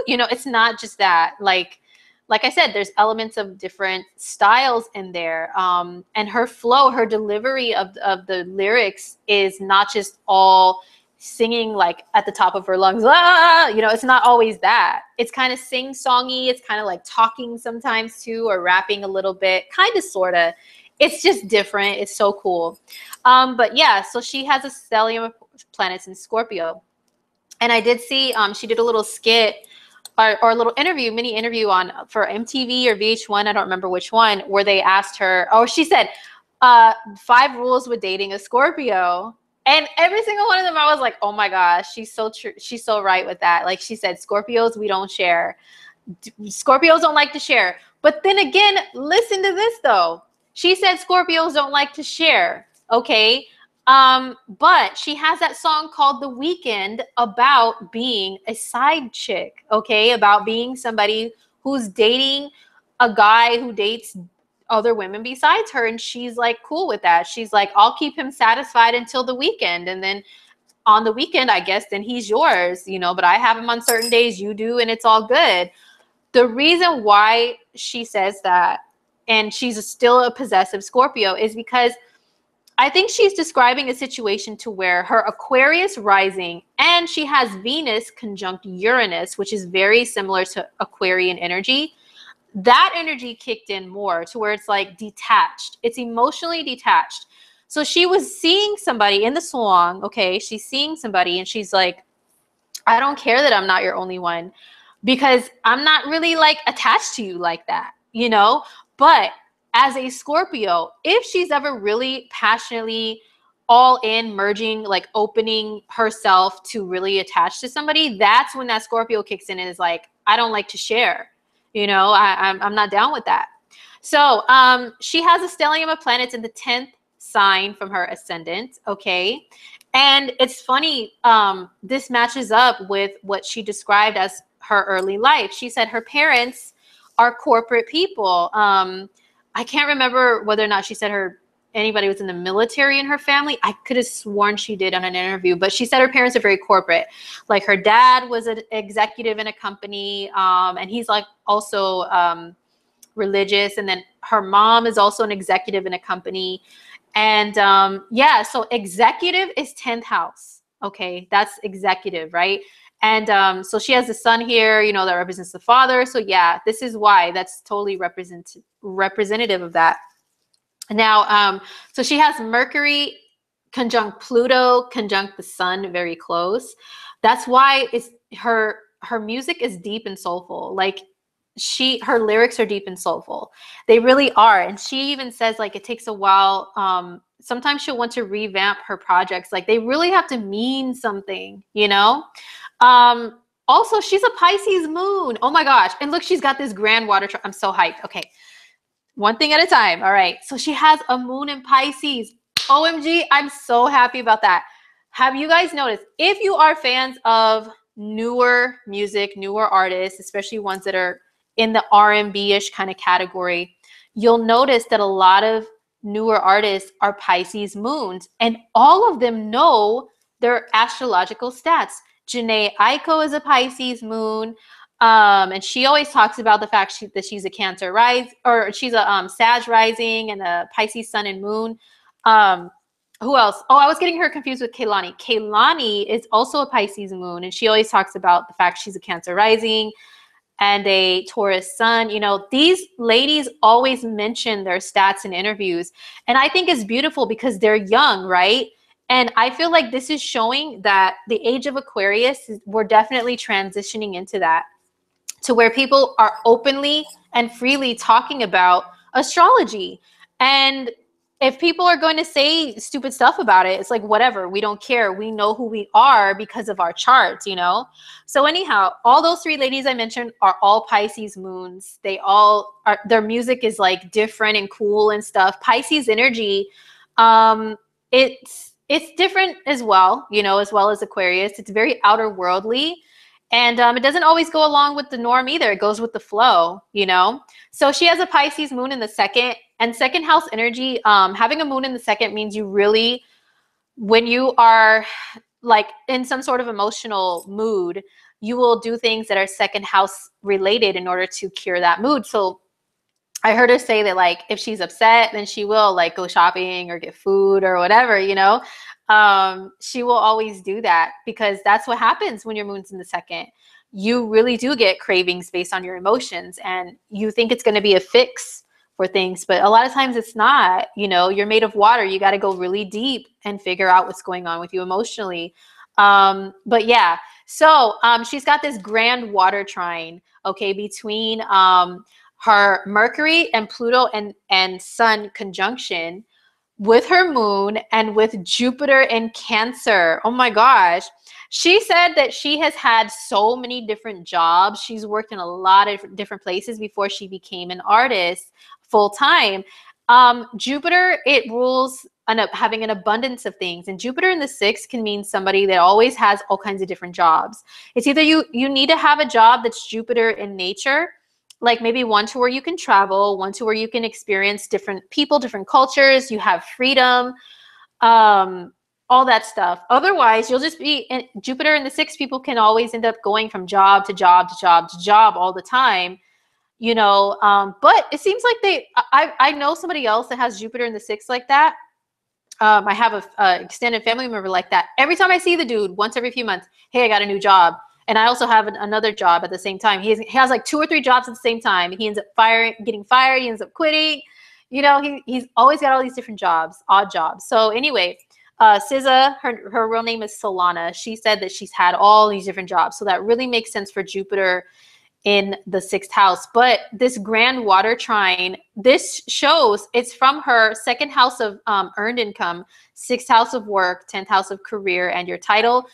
you know, it's not just that. Like I said, there's elements of different styles in there. And her flow, her delivery of the lyrics is not just all singing like at the top of her lungs, ah, you know, it's not always that. It's kind of sing-songy. It's kind of like talking sometimes too, or rapping a little bit, kind of, sort of. It's just different. It's so cool. But yeah, so she has a stellium of planets in Scorpio. And I did see, she did a little skit or a little interview, mini interview for MTV or VH1, I don't remember which one, where they asked her, or she said, 5 rules with dating a Scorpio. And every single one of them, I was like, oh my gosh, she's so true. She's so right with that. Like she said, Scorpios, we don't share. Scorpios don't like to share. But then again, listen to this though. She said Scorpios don't like to share. Okay. But she has that song called The Weekend about being a side chick, okay? About being somebody who's dating a guy who dates other women besides her, and she's like cool with that. She's like, I'll keep him satisfied until the weekend, and then on the weekend, I guess, then he's yours, you know, but I have him on certain days, you do, and it's all good. The reason why she says that, and she's still a possessive Scorpio, is because I think she's describing a situation to where her Aquarius rising, and she has Venus conjunct Uranus, which is very similar to Aquarian energy. That energy kicked in more to where it's like detached. It's emotionally detached. So she was seeing somebody in the song. Okay, she's seeing somebody and she's like, I don't care that I'm not your only one because I'm not really like attached to you like that, you know? But as a Scorpio, if she's ever really passionately all in, merging, like opening herself to really attach to somebody, that's when that Scorpio kicks in and is like, I don't like to share. You know, I'm not down with that. So she has a stellium of planets in the 10th sign from her ascendant. Okay. And it's funny. This matches up with what she described as her early life. She said her parents are corporate people. I can't remember whether or not she said anybody was in the military in her family. I could have sworn she did on an interview, but she said her parents are very corporate. Like her dad was an executive in a company, and he's like also religious. And then her mom is also an executive in a company. And yeah, so executive is 10th house. Okay, that's executive, right? And so she has the sun here, you know, that represents the father. So yeah, this is why that's totally representative of that. Now, so she has Mercury conjunct Pluto, conjunct the sun, very close. That's why it's her music is deep and soulful. Like her lyrics are deep and soulful. They really are. And she even says like it takes a while. Sometimes she'll want to revamp her projects. Like they really have to mean something, you know? Also, she's a Pisces moon. Oh my gosh. And look, she's got this grand water. I'm so hyped. Okay. One thing at a time. All right. So she has a moon in Pisces. OMG. I'm so happy about that. Have you guys noticed, if you are fans of newer music, newer artists, especially ones that are in the R&B-ish kind of category, you'll notice that a lot of newer artists are Pisces moons, and all of them know their astrological stats. Janae Aiko is a Pisces moon. And she always talks about the fact that she's a Cancer or she's a Sag rising and a Pisces sun and moon. Who else? Oh, I was getting her confused with Kehlani. Kehlani is also a Pisces moon, and she always talks about the fact she's a Cancer rising and a Taurus sun. You know, these ladies always mention their stats in interviews, and I think it's beautiful because they're young, right? And I feel like this is showing that the age of Aquarius, we're definitely transitioning into that, to where people are openly and freely talking about astrology. And if people are going to say stupid stuff about it, it's like, whatever, we don't care. We know who we are because of our charts, you know? So anyhow, all those 3 ladies I mentioned are all Pisces moons. They all are, their music is like different and cool and stuff. Pisces energy, it's different as well, you know, as well as Aquarius. It's very outer worldly. And it doesn't always go along with the norm either. It goes with the flow, you know? So she has a Pisces moon in the 2nd, and 2nd house energy, having a moon in the 2nd means you really, when you are like in some sort of emotional mood, you will do things that are second house related in order to cure that mood. So I heard her say that like if she's upset, then she will like go shopping or get food or whatever, you know. She will always do that because that's what happens when your moon's in the second. You really do get cravings based on your emotions, and you think it's going to be a fix for things, but a lot of times it's not. You know, you're made of water. You got to go really deep and figure out what's going on with you emotionally. But yeah, so she's got this grand water trine, okay, between her Mercury and Pluto and Sun conjunction with her moon and with Jupiter in Cancer. Oh my gosh. She said that she has had so many different jobs. She's worked in a lot of different places before she became an artist full time. Jupiter, it rules having an abundance of things. And Jupiter in the sixth can mean somebody that always has all kinds of different jobs. It's either you need to have a job that's Jupiter in nature, like maybe one to where you can travel, one to where you can experience different people, different cultures, you have freedom, all that stuff. Otherwise, you'll just be in Jupiter in the sixth. People can always end up going from job to job to job to job all the time, you know. But it seems like I know somebody else that has Jupiter in the sixth like that. I have a extended family member like that. Every time I see the dude, once every few months, hey, I got a new job. And I also have another job at the same time. He has like 2 or 3 jobs at the same time. And he ends up getting fired. He ends up quitting. You know, he's always got all these different jobs, odd jobs. So anyway, SZA, her real name is Solana. She said that she's had all these different jobs. So that really makes sense for Jupiter in the sixth house. But this grand water trine, this shows it's from her second house of earned income, sixth house of work, 10th house of career, and your title.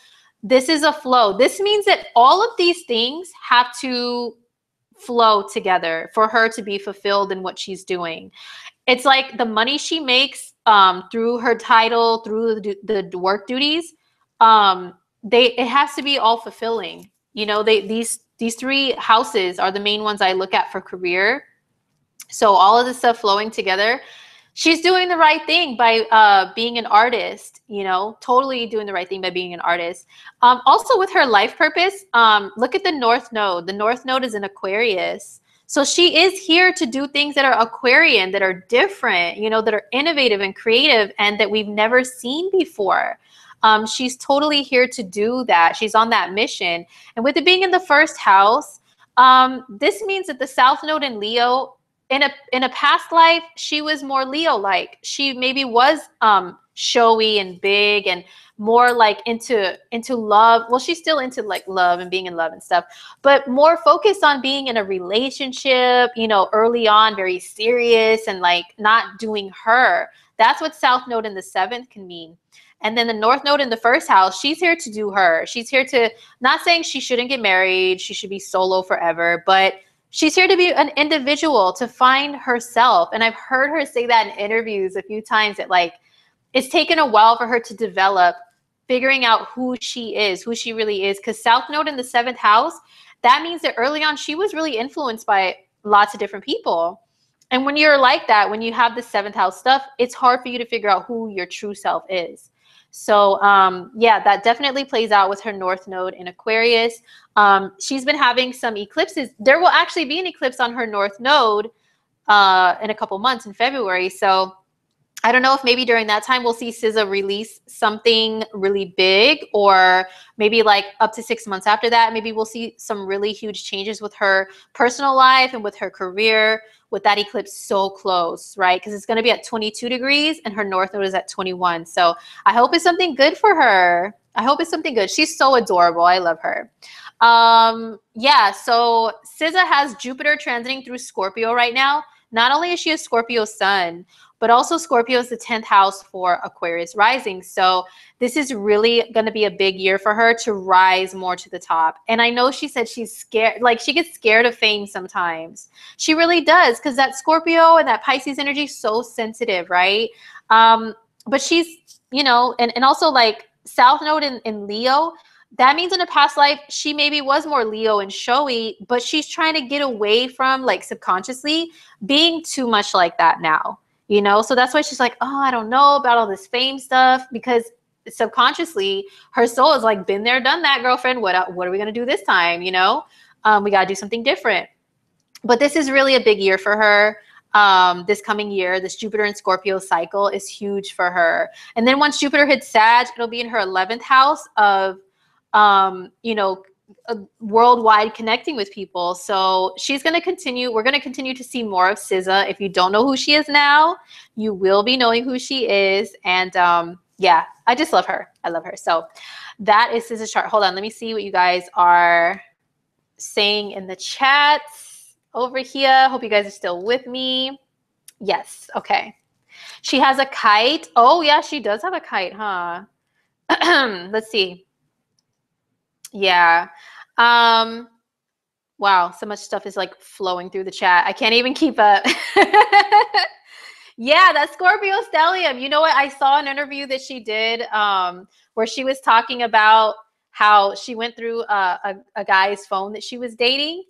This is a flow. This means that all of these things have to flow together for her to be fulfilled in what she's doing. It's like the money she makes through her title, through the work duties, it has to be all fulfilling. You know, these 3 houses are the main ones I look at for career. So all of this stuff flowing together. She's doing the right thing by being an artist, you know, totally doing the right thing by being an artist. Also with her life purpose, look at the North Node. The North Node is in Aquarius. So she is here to do things that are Aquarian, that are different, you know, that are innovative and creative and that we've never seen before. She's totally here to do that. She's on that mission. And with it being in the first house, this means that the South Node in Leo, in a past life, she was more Leo-like. She maybe was showy and big and more like into love. Well, she's still into like love and being in love and stuff, but more focused on being in a relationship, you know, early on, very serious and like not doing her. That's what South Node in the 7th can mean. And then the North Node in the first house, she's here to do her. She's here to, not saying she shouldn't get married, she should be solo forever, but she's here to be an individual, to find herself. And I've heard her say that in interviews a few times, that like it's taken a while for her to develop, figuring out who she is, who she really is. Because South Node in the 7th house, that means that early on she was really influenced by lots of different people. And when you're like that, when you have the 7th house stuff, it's hard for you to figure out who your true self is. So yeah, that definitely plays out with her North Node in Aquarius. She's been having some eclipses. There will actually be an eclipse on her North Node in a couple months in February. So I don't know if maybe during that time we'll see SZA release something really big, or maybe like up to 6 months after that, maybe we'll see some really huge changes with her personal life and with her career with that eclipse so close, right? Because it's going to be at 22 degrees and her North Node is at 21. So I hope it's something good for her. I hope it's something good. She's so adorable. I love her. Yeah, so SZA has Jupiter transiting through Scorpio right now. Not only is she a Scorpio sun, but also Scorpio is the 10th house for Aquarius rising. So this is really going to be a big year for her to rise more to the top. And I know she said she's scared, like she gets scared of fame sometimes. She really does, because that Scorpio and that Pisces energy is so sensitive, right? But she's, you know, and also like South Node in Leo, that means in a past life, she maybe was more Leo and showy, but she's trying to get away from, like, subconsciously being too much like that now, you know? So that's why she's like, oh, I don't know about all this fame stuff, because subconsciously, her soul is like, been there, done that, girlfriend. What are we going to do this time? You know, we got to do something different. But this is really a big year for her. This coming year, this Jupiter and Scorpio cycle is huge for her. And then once Jupiter hits Sag, it'll be in her 11th house of, you know, worldwide connecting with people. So she's going to continue. We're going to continue to see more of SZA. If you don't know who she is now, you will be knowing who she is. And yeah, I just love her. I love her. So that is SZA's chart. Hold on. Let me see what you guys are saying in the chats over here. Hope you guys are still with me. Yes. Okay. She has a kite. Oh, yeah, she does have a kite, huh? Let's see. Yeah. Wow, so much stuff is like flowing through the chat. I can't even keep up. Yeah, that Scorpio stellium. You know what? I saw an interview that she did where she was talking about how she went through a guy's phone that she was dating.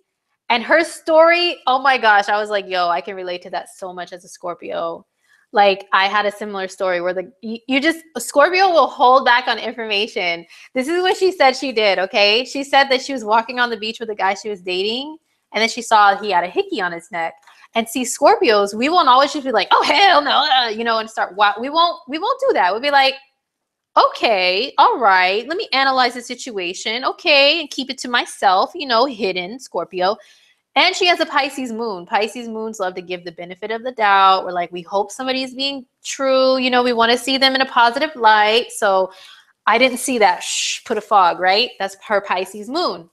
And her story, oh my gosh, I was like, yo, I can relate to that so much as a Scorpio. Like, I had a similar story where Scorpio will hold back on information. This is what she said she did, okay? She said that she was walking on the beach with the guy she was dating, and then she saw he had a hickey on his neck. And see, Scorpios, we won't always just be like, oh, hell no, you know, and start, we won't do that. We'll be like, okay, all right, let me analyze the situation, okay, and keep it to myself, you know, hidden Scorpio. And she has a Pisces moon. Pisces moons love to give the benefit of the doubt. We're like, we hope somebody's being true. You know, we want to see them in a positive light. So I didn't see that. Shh, put a fog, right? That's her Pisces moon.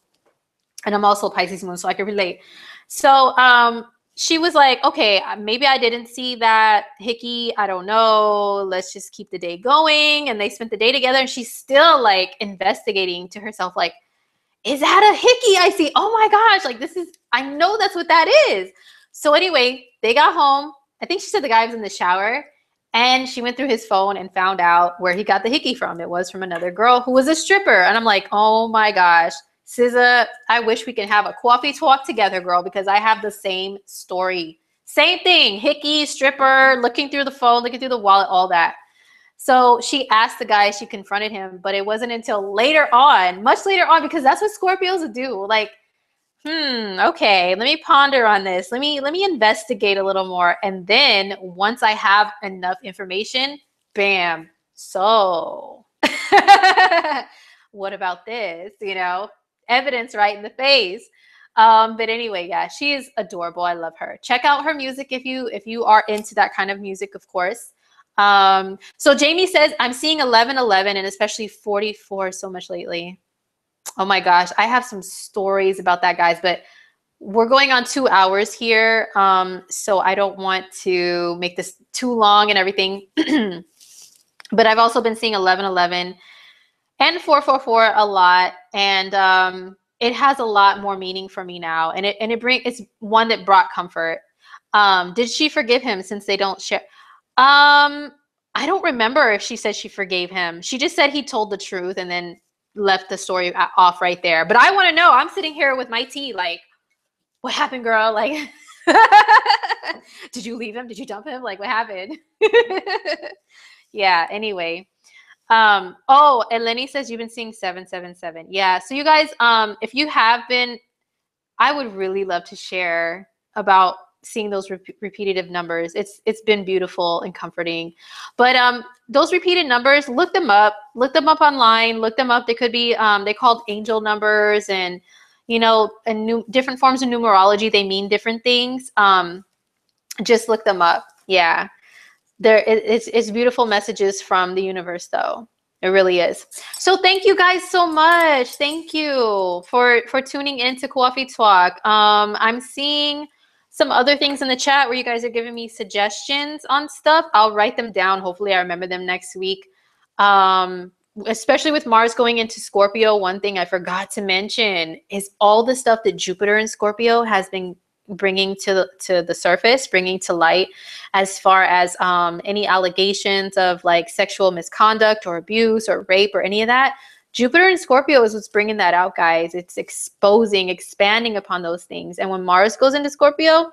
And I'm also a Pisces moon, so I can relate. So she was like, okay, maybe I didn't see that hickey. I don't know. Let's just keep the day going. And they spent the day together. And she's still like investigating to herself, like, is that a hickey I see? Oh my gosh, like I know that's what that is. So anyway, they got home. I think she said the guy was in the shower, and she went through his phone and found out where he got the hickey from. It was from another girl who was a stripper. And I'm like, oh my gosh, SZA, I wish we could have a coffee talk together, girl, because I have the same story. Same thing, hickey, stripper, looking through the phone, looking through the wallet, all that. So she asked the guy, she confronted him, but it wasn't until later on, much later on, because that's what Scorpios do. Like, okay, let me ponder on this. Let me investigate a little more. And then once I have enough information, bam. So what about this? You know, evidence right in the face. But anyway, yeah, she is adorable. I love her. Check out her music if you are into that kind of music, of course. So Jamie says, I'm seeing 1111 and especially 44 so much lately. Oh my gosh, I have some stories about that, guys, but we're going on 2 hours here. So I don't want to make this too long and everything. But I've also been seeing 1111 and 444 a lot. And it has a lot more meaning for me now. And it's one that brought comfort. Did she forgive him since they don't share? I don't remember if she said she forgave him. She just said he told the truth and then left the story off right there. But I want to know. I'm sitting here with my tea, like, what happened, girl? Like, did you leave him? Did you dump him? Like, what happened? Yeah, anyway. Oh, and Lenny says you've been seeing 777. Yeah, so you guys, if you have been, I would really love to share about seeing those repetitive numbers. It's been beautiful and comforting. But those repeated numbers, look them up online, look them up. They could be they called angel numbers, and you know, different forms of numerology. They mean different things. Just look them up. Yeah, it's beautiful messages from the universe, though. It really is. So thank you guys so much. Thank you for tuning in to Coffee Talk. I'm seeing some other things in the chat where you guys are giving me suggestions on stuff. I'll write them down. Hopefully I remember them next week. Especially with Mars going into Scorpio, one thing I forgot to mention is all the stuff that Jupiter in Scorpio has been bringing to the surface, bringing to light, as far as any allegations of like sexual misconduct or abuse or rape or any of that. Jupiter in Scorpio is what's bringing that out, guys. It's exposing, expanding upon those things. And when Mars goes into Scorpio,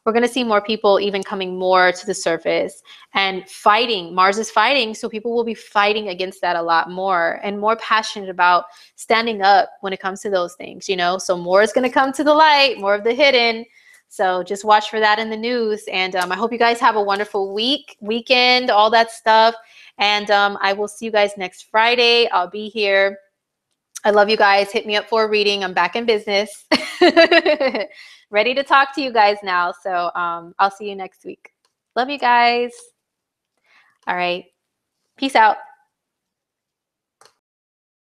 we're going to see more people even coming more to the surface and fighting. Mars is fighting, so people will be fighting against that a lot more and more passionate about standing up when it comes to those things, you know? So more is going to come to the light, more of the hidden. So just watch for that in the news. And I hope you guys have a wonderful weekend, all that stuff. And I will see you guys next Friday. I'll be here. I love you guys. Hit me up for a reading. I'm back in business. Ready to talk to you guys now. So I'll see you next week. Love you guys. All right. Peace out.